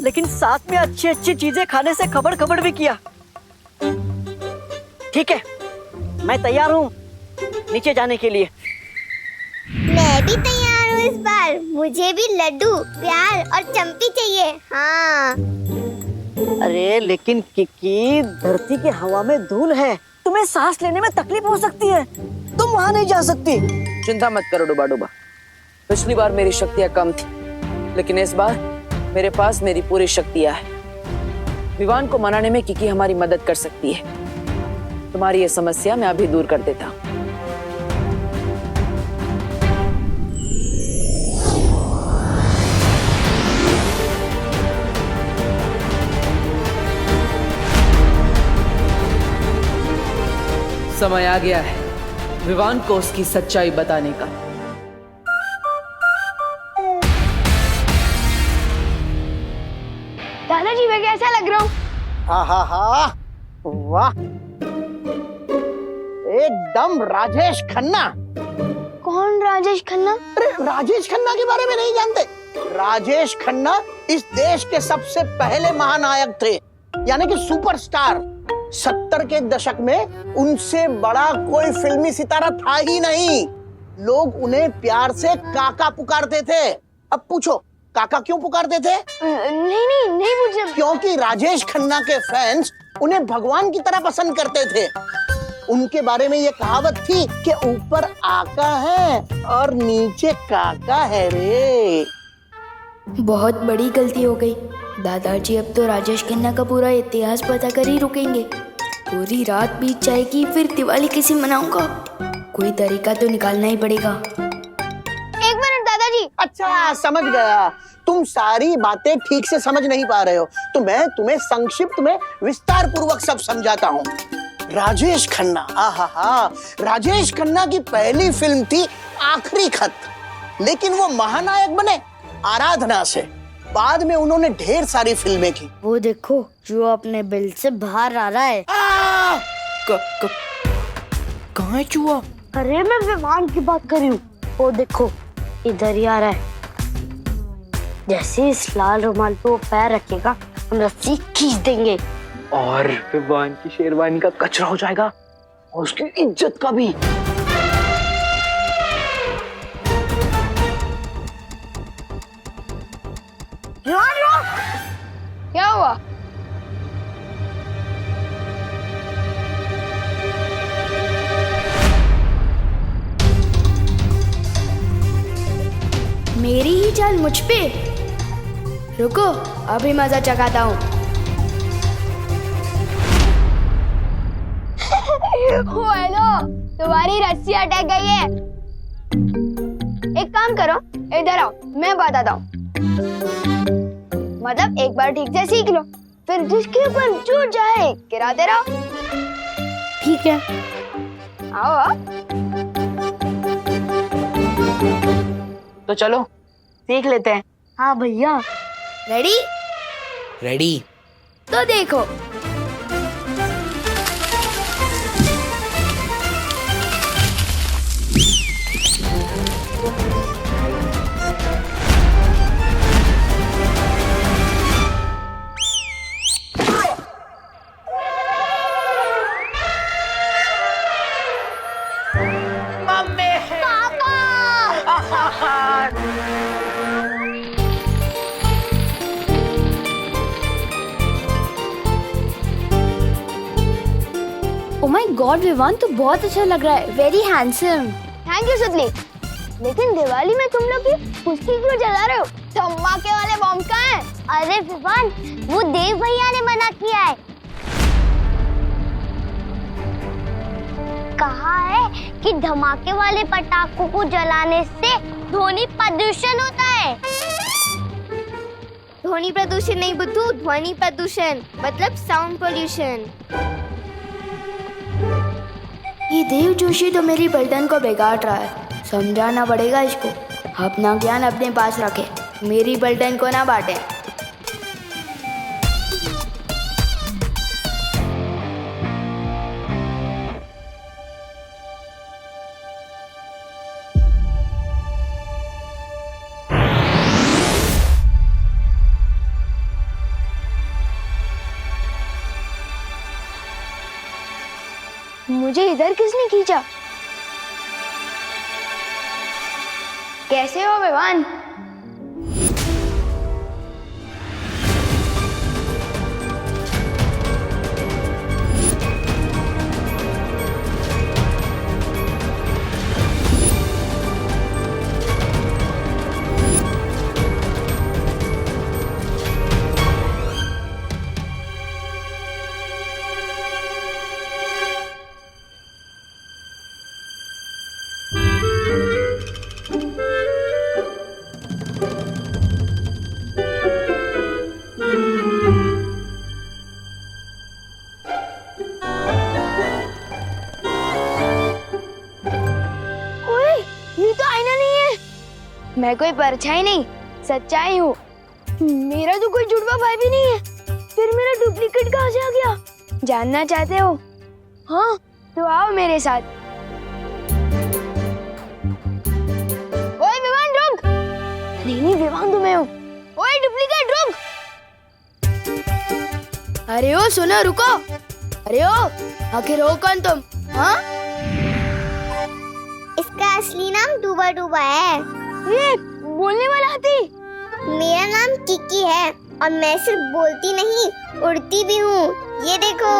लेकिन साथ में अच्छी अच्छी चीजें खाने से खबड़ खबड़ भी किया। ठीक है, मैं तैयार हूँ नीचे जाने के लिए। मैं भी तैयार हूँ इस बार। मुझे भी लड्डू, प्यार और चंपी चाहिए। हाँ। अरे लेकिन किकी, धरती की हवा में धूल है, तुम्हें सांस लेने में तकलीफ हो सकती है, तुम वहाँ नहीं जा सकती। चिंता मत करो डुबा डुबा। पिछली बार मेरी शक्तियां कम थी, लेकिन इस बार मेरे पास मेरी पूरी शक्तियां हैं। विवान को मनाने में किकी हमारी मदद कर सकती है। तुम्हारी ये समस्या मैं अभी दूर कर देता हूँ। समय आ गया है विवान को उसकी सच्चाई बताने का। दादाजी मैं कैसा लग रहा हूँ? हा हा हा, वाह, एकदम राजेश खन्ना। कौन राजेश खन्ना? अरे राजेश खन्ना के बारे में नहीं जानते? राजेश खन्ना इस देश के सबसे पहले महानायक थे, यानी कि सुपरस्टार। 70 के दशक में उनसे बड़ा कोई फिल्मी सितारा था ही नहीं। लोग उन्हें प्यार से काका पुकारते थे। अब पूछो काका क्यों पुकारते थे? नहीं पूछे। क्योंकि राजेश खन्ना के फैंस उन्हें भगवान की तरह पसंद करते थे। उनके बारे में ये कहावत थी कि ऊपर आका है और नीचे काका है रे। बहुत बड़ी गलती हो गई दादाजी। अब तो राजेश खन्ना का पूरा इतिहास पता कर ही रुकेंगे। पूरी रात बीत जाएगी, फिर दिवाली कैसे मनाऊंगा? कोई तरीका तो निकालना ही पड़ेगा। एक मिनट दादाजी। अच्छा समझ गया, तुम सारी बातें ठीक से समझ नहीं पा रहे हो, तो मैं तुम्हें संक्षिप्त में विस्तार पूर्वक सब समझाता हूँ। राजेश खन्ना, आहा, राजेश खन्ना की पहली फिल्म थी आखिरी खत, लेकिन वो महानायक बने आराधना से। बाद में उन्होंने ढेर सारी फिल्में की। वो देखो जो अपने बिल से बाहर आ रहा है। कहाँ है चूहा? अरे मैं विमान की बात कर रही हूँ। वो देखो इधर ही आ रहा है। जैसे इस लाल रुमाल पे वो पैर रखेगा, हम रस्सी खींच देंगे और विवान की शेरवानी का कचरा हो जाएगा और उसकी इज्जत का भी। क्या हुआ? मेरी ही चाल मुझ पे। रुको अभी मजा चखाता हूँ। हेलो, तुम्हारी रस्सी अटक गई है। एक काम करो, इधर आओ, मैं बताता हूँ। मतलब एक बार ठीक से सीख लो, फिर जिसके ऊपर जो जाए गिराते रहो। ठीक है, आओ। तो चलो सीख लेते हैं। हाँ भैया। रेडी? रेडी। तो देखो ओ माय गॉड विवान तो बहुत अच्छा लग रहा है। Very handsome. थैंक यू सुतली। लेकिन दिवाली में तुम लोग ये कुश्ती क्यों जला रहे हो? धमाके वाले बम कहाँ हैं? अरे विवान, वो देव भैया ने मना किया है। कहा है कि धमाके वाले पटाखों को जलाने से ध्वनि प्रदूषण होता है। ध्वनि प्रदूषण नहीं बुद्धू, ध्वनि प्रदूषण मतलब साउंड पोल्यूशन। ये देव जोशी तो मेरी बल्टन को बिगाड़ रहा है। समझाना पड़ेगा इसको। अपना ज्ञान अपने पास रखे, मेरी बल्टन को ना बांटे। मुझे इधर किसने खींचा? कैसे हो विवान? मैं कोई परछाई नहीं, सच्चाई हूँ। मेरा तो कोई जुड़वा भाई भी नहीं है, फिर मेरा डुप्लीकेट कहाँ से आ गया? जानना चाहते हो? हाँ, तो आओ मेरे साथ। ओए विवान रुक! नहीं विवान तुम्हें हूँ। ओए डुप्लीकेट रुक! अरे ओ सुनो रुको! अरे ओ आखिर हो कौन तुम? हाँ? इसका असली नाम डूबा डूबा है। ये बोलने वाला हाथी? मेरा नाम किकी है और मैं सिर्फ बोलती नहीं, उड़ती भी हूँ। ये देखो।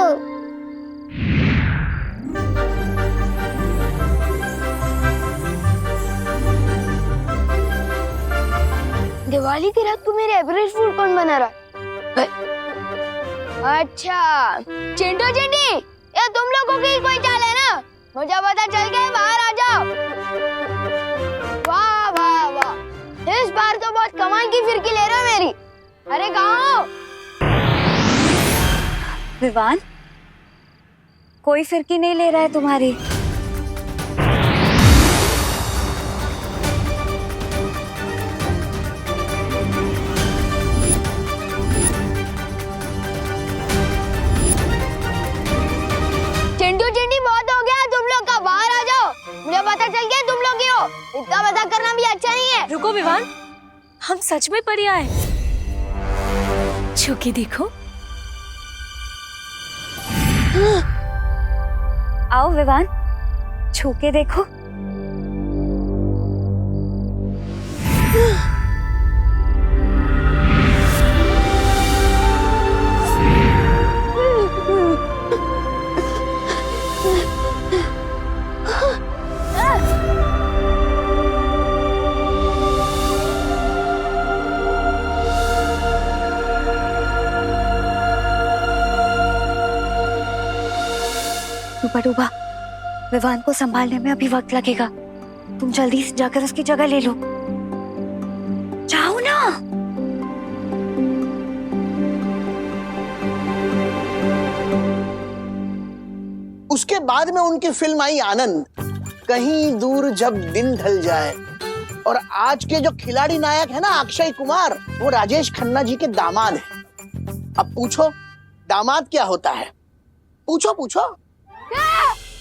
दिवाली की रात को मेरे एवरेज फूड कौन बना रहा? अच्छा चिंटू चिंटी, ये तुम लोगों की कोई चाल है ना? मुझे पता चल गया, बाहर आ जाओ। वाह वाह वाह, इस बार तो बहुत कमाल की फिरकी ले रहे हो मेरी। अरे कहाँ हो? विवान, कोई फिरकी नहीं ले रहा है तुम्हारी। चिंटू चिंटी बहुत हो गया तुम लोग का, बाहर आ जाओ। मुझे पता चल गया तुम लोग ही हो। इतना मजाक करना भी अच्छा नहीं है। रुको विवान, हम सच में परी आए। छू के देखो। आओ विवान, छू के देखो। डूबा डूबा, विवान को संभालने में अभी वक्त लगेगा। तुम जल्दी से जाकर उसकी जगह ले लो। जाओ ना। उसके बाद में उनकी फिल्म आई आनंद, कहीं दूर जब दिन ढल जाए। और आज के जो खिलाड़ी नायक है ना अक्षय कुमार, वो राजेश खन्ना जी के दामाद है। अब पूछो दामाद क्या होता है? पूछो पूछो।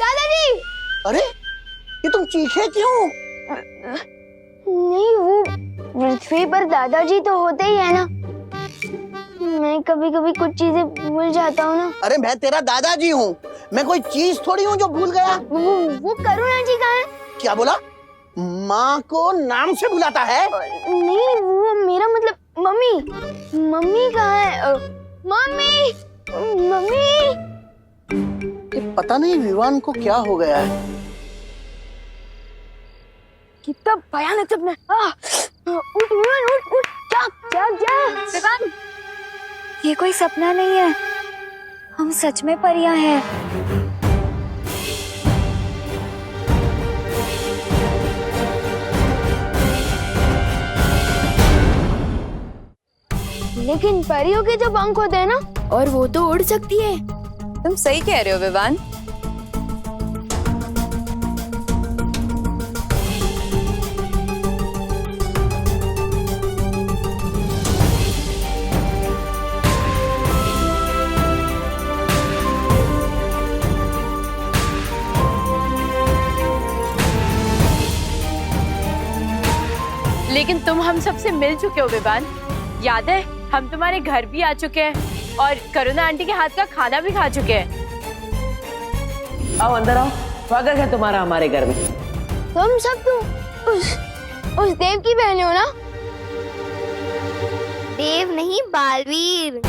दादाजी! अरे ये तुम चीखे क्यों? नहीं, वो पृथ्वी पर दादाजी तो होते ही है ना। मैं कभी कभी कुछ चीजें भूल जाता हूँ ना। अरे मैं तेरा दादाजी हूँ, मैं कोई चीज थोड़ी हूँ जो भूल गया। वो करुणा जी कहाँ है? क्या बोला? माँ को नाम से बुलाता है? नहीं, वो मेरा मतलब मम्मी। मम्मी कहाँ है? Mummy, mummy. पता नहीं विवान को क्या हो गया है। कितना भयानक सपना। उठ विवान, उठ उठ, जाग जाग जाग। विवान, ये कोई सपना नहीं है, हम सच में परियां हैं। लेकिन परियों के जो पंख होते हैं ना, और वो तो उड़ सकती है। तुम सही कह रहे हो विवान। लेकिन तुम हम सबसे मिल चुके हो विवान। याद है, हम तुम्हारे घर भी आ चुके हैं और करुणा आंटी के हाथ का खाना भी खा चुके हैं। आओ अंदर आओ, स्वागत है तुम्हारा हमारे घर में। तुम सब तुम उस देव की बहन हो ना? देव नहीं, बालवीर।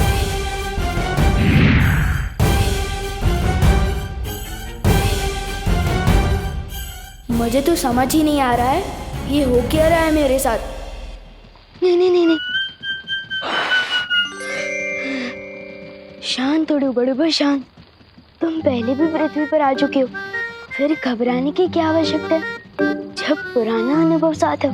मुझे तो समझ ही नहीं आ रहा है ये हो क्या रहा है मेरे साथ। नहीं नहीं नहीं नहीं, शांत, थोड़ी बड़े शांत। तुम पहले भी पृथ्वी पर आ चुके हो, फिर घबराने की क्या आवश्यकता है जब पुराना अनुभव साथ हो।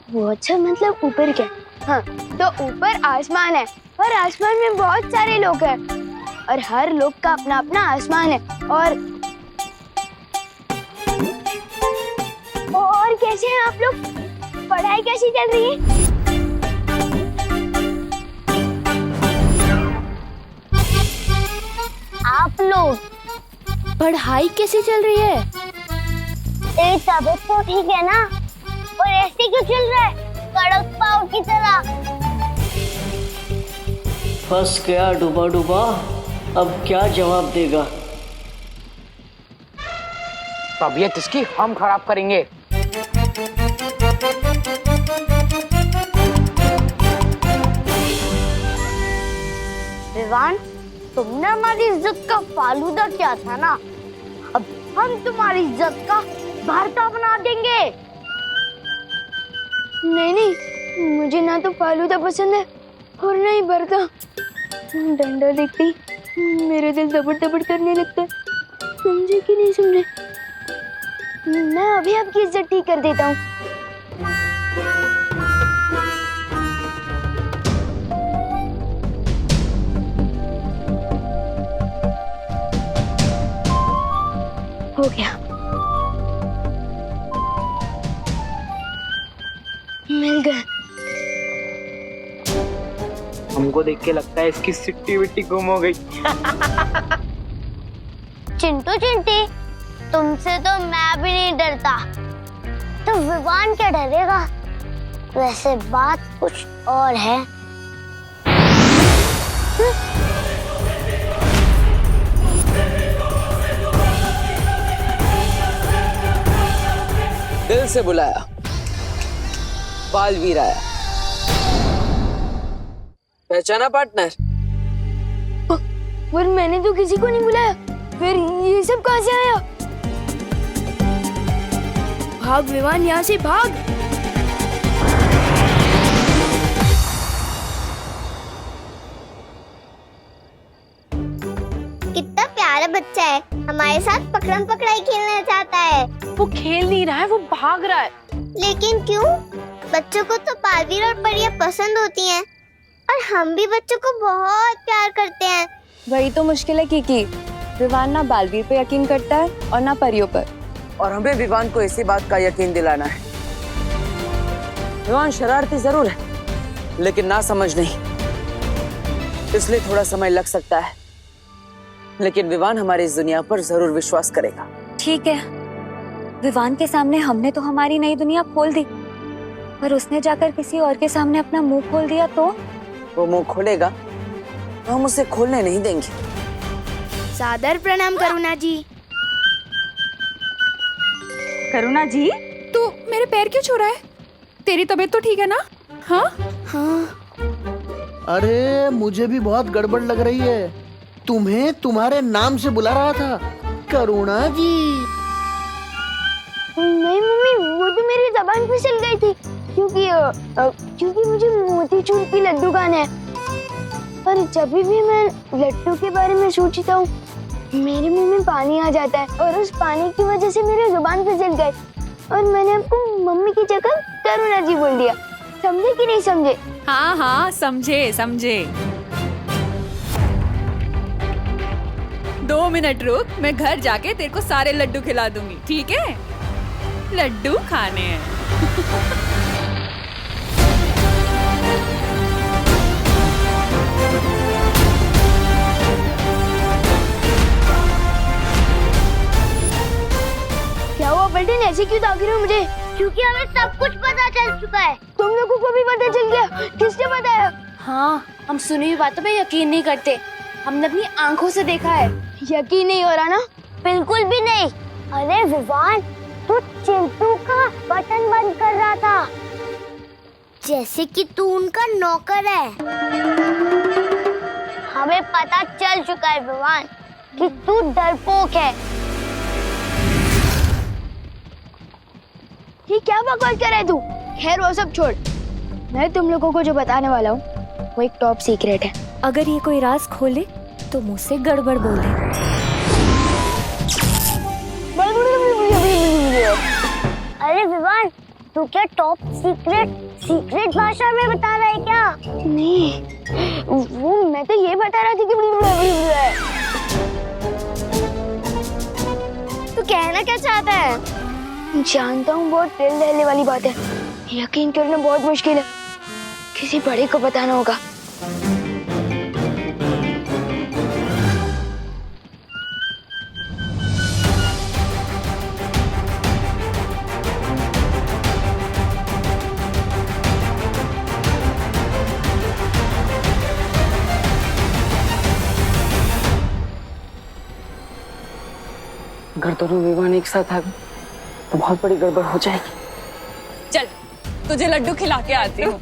वो अच्छा मतलब ऊपर क्या? हाँ, तो ऊपर आसमान है और आसमान में बहुत सारे लोग हैं और हर लोग का अपना अपना आसमान है। और कैसे हैं आप लोग? पढ़ाई कैसी चल रही है? आप लोग पढ़ाई कैसी चल रही है? तेरी तबीयत तो ठीक है ना? और ऐसे क्यों चल रहा है कड़क पाव की तरह? फंस गया डूबा डूबा, अब क्या जवाब देगा? तबीयत इसकी हम खराब करेंगे। विवान, तुमने हमारी इज्जत का फालूदा किया था ना, अब हम तुम्हारी इज्जत का भरता बना देंगे। नहीं नहीं, मुझे ना तो फालूदा पसंद है और ना ही भरता। डंडा देखती मेरे दिल दबड़ दबड़ करने लगता है। समझे कि नहीं समझे? मैं अभी आपकी इज्जत ठीक कर देता हूँ। हो गया, मिल गया। हमको देख के लगता है इसकी सिट्टी विट्टी गुम हो गई। चिंटू चिंटी, तुमसे तो मैं भी नहीं डरता, तो विवान क्या डरेगा? वैसे बात कुछ और है। दिल से बुलाया, बालवीर आया। पहचाना पार्टनर? पर मैंने तो किसी को नहीं बुलाया, फिर ये सब कहाँ से आया? भाग विमान, यहाँ से भाग। कितना प्यारा बच्चा है, हमारे साथ पकड़म पकड़ाई खेलना चाहता है। वो खेल नहीं रहा है, वो भाग रहा है। लेकिन क्यों? बच्चों को तो बालवीर और परियां पसंद होती हैं और हम भी बच्चों को बहुत प्यार करते हैं। वही तो मुश्किल है किकी, विवान ना बालवीर पे यकीन करता है और ना परियों पर। और हमें विवान को इसी बात का यकीन दिलाना है। विवान शरारती जरूर है, लेकिन ना समझ नहीं, इसलिए थोड़ा समय लग सकता है, लेकिन विवान हमारी इस दुनिया पर जरूर विश्वास करेगा। ठीक है, विवान के सामने हमने तो हमारी नई दुनिया खोल दी, पर उसने जाकर किसी और के सामने अपना मुंह खोल दिया तो? वो मुंह खोलेगा तो हम उसे खोलने नहीं देंगे। सादर प्रणाम करुणा जी। करुणा जी, तू मेरे पैर क्यों छू रहा है? तेरी तबीयत तो ठीक है ना? हाँ हाँ। अरे मुझे भी बहुत गड़बड़ लग रही है, तुम्हें तुम्हारे नाम से बुला रहा था, करुणा जी। नहीं मम्मी, वो तो मेरी जबान फिसल गई थी क्योंकि मुझे मोतीचूर की लड्डू खाना है। पर जब भी मैं लड्डू के बारे में सोचता हूँ मेरे मुंह में पानी आ जाता है और उस पानी की वजह से मेरी जुबान फिसल गई और मैंने आपको मम्मी की जगह करुणा जी बोल दिया। समझे कि नहीं समझे? हाँ हाँ, समझे समझे। 2 मिनट रुक, मैं घर जाके तेरे को सारे लड्डू खिला दूंगी, ठीक है? लड्डू खाने हैं। ऐसे क्यों ताक रहे हो मुझे? क्योंकि हमें सब कुछ पता चल चुका है। तुम लोगों को भी पता चल गया? किसने बताया? हाँ, हम सुनी हुई बातों पे यकीन नहीं करते, हमने अपनी आंखों से देखा है। यकीन नहीं हो रहा ना? बिल्कुल भी नहीं। अरे विवान, तू चिंटू का बटन बंद कर रहा था, जैसे कि तू उनका नौकर है। हमें पता चल चुका है विवान कि तू डरपोक है। ये क्या बकवास कर रहा है तू? खैर वो सब छोड़, मैं तुम लोगों को जो बताने वाला हूँ वो एक टॉप सीक्रेट है। अगर ये कोई राज खोले तो मुझसे गड़बड़ बोले। अरे विवान, तू क्या टॉप सीक्रेट भाषा में बता रहा है क्या? नहीं, वो मैं तो ये बता रहा थी कि तू कहना क्या चाहता है? जानता हूँ बहुत दिल दहले वाली बात है, यकीन करना बहुत मुश्किल है, किसी बड़े को बताना होगा। अगर दोनों विवान एक साथ आ गए तो बहुत बड़ी गड़बड़ हो जाएगी। चल, तुझे लड्डू खिला के आती हूँ।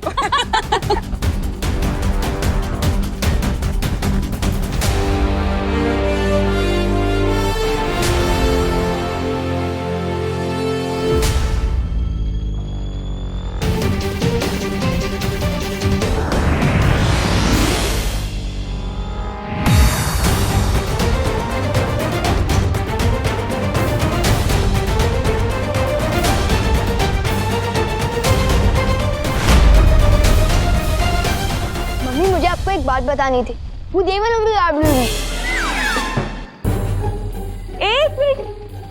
एक बात बतानी थी। वो देवन एक मिनट,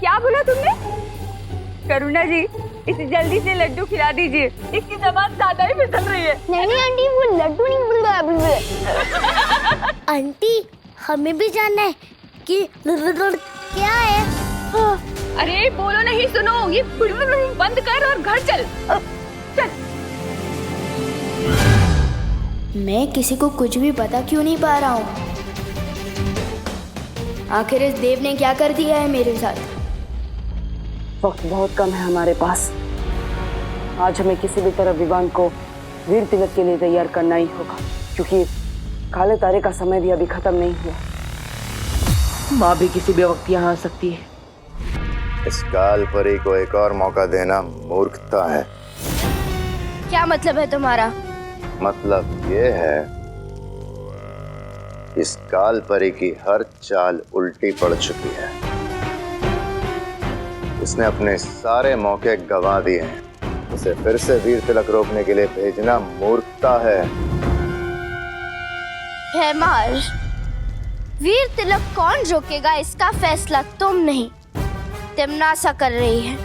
क्या बोला तुमने? करुणा जी, इसे जल्दी से लड्डू खिला दीजिए, इसकी जबान ज्यादा ही फिसल रही है। नहीं आंटी, वो लड्डू नहीं बोल रहा। आंटी, हमें भी जानना है कि क्या है। अरे बोलो नहीं, सुनो, ये बंद कर और घर चल। चल। मैं किसी को कुछ भी पता क्यों नहीं पा रहा हूँ? आखिर इस देव ने क्या कर दिया है मेरे साथ? वक्त बहुत कम है हमारे पास। आज हमें किसी भी तरह विवान को वीर तिलक के लिए तैयार करना ही होगा, क्योंकि काले तारे का समय भी अभी खत्म नहीं हुआ। माँ भी किसी भी वक्त यहाँ आ सकती है। इस काल परी को एक और मौका देना मूर्खता है। क्या मतलब है तुम्हारा? मतलब ये है, इस काल परी की हर चाल उल्टी पड़ चुकी है। इसने अपने सारे मौके गंवा दिए हैं। उसे फिर से वीर तिलक रोकने के लिए भेजना मूर्खता है। हेमार, वीर तिलक कौन रोकेगा इसका फैसला तुम नहीं, तिमनासा कर रही है।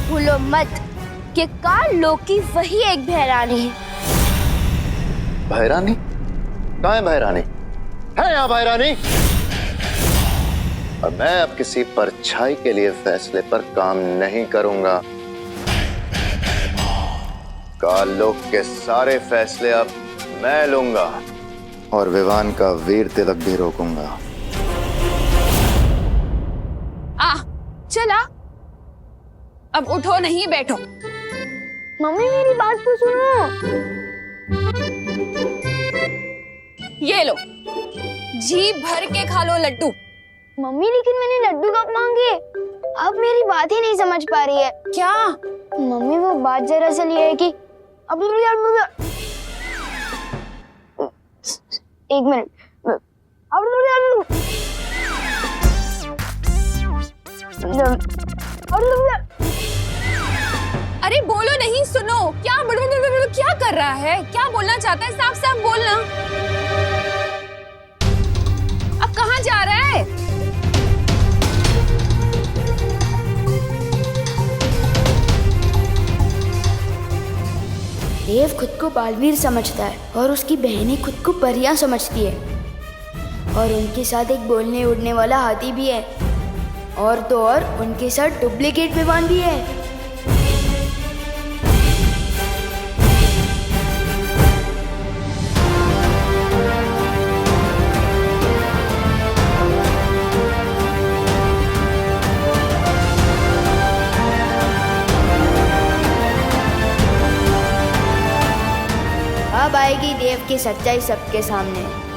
भूलो मत कि काल लोकी वही एक भैरानी है। भैरानी? कहाँ है भैरानी? है यहाँ भैरानी? और मैं अब किसी परछाई के लिए फैसले पर काम नहीं करूंगा। काललोक के सारे फैसले अब मैं लूंगा और विवान का वीर तिलक भी रोकूंगा। चला, अब उठो नहीं बैठो। मम्मी मेरी बात तो सुनो। ये लो, जी भर के खा लो लड्डू। मम्मी लेकिन मैंने लड्डू कब मांगे? अब मेरी बात ही नहीं समझ पा रही है। क्या? मम्मी वो बात दरअसल ये है कि अब एक मिनट। अरे बोलो नहीं, सुनो, क्या कर रहा है? क्या बोलना चाहता है? साफ साफ बोलना। अब कहाँ जा रहा है? देव खुद को बालवीर समझता है और उसकी बहनें खुद को परियां समझती है, और उनके साथ एक बोलने उड़ने वाला हाथी भी है। और तो और उनके साथ डुप्लीकेट विवान भी है। अब आएगी देव की सच्चाई सबके सामने।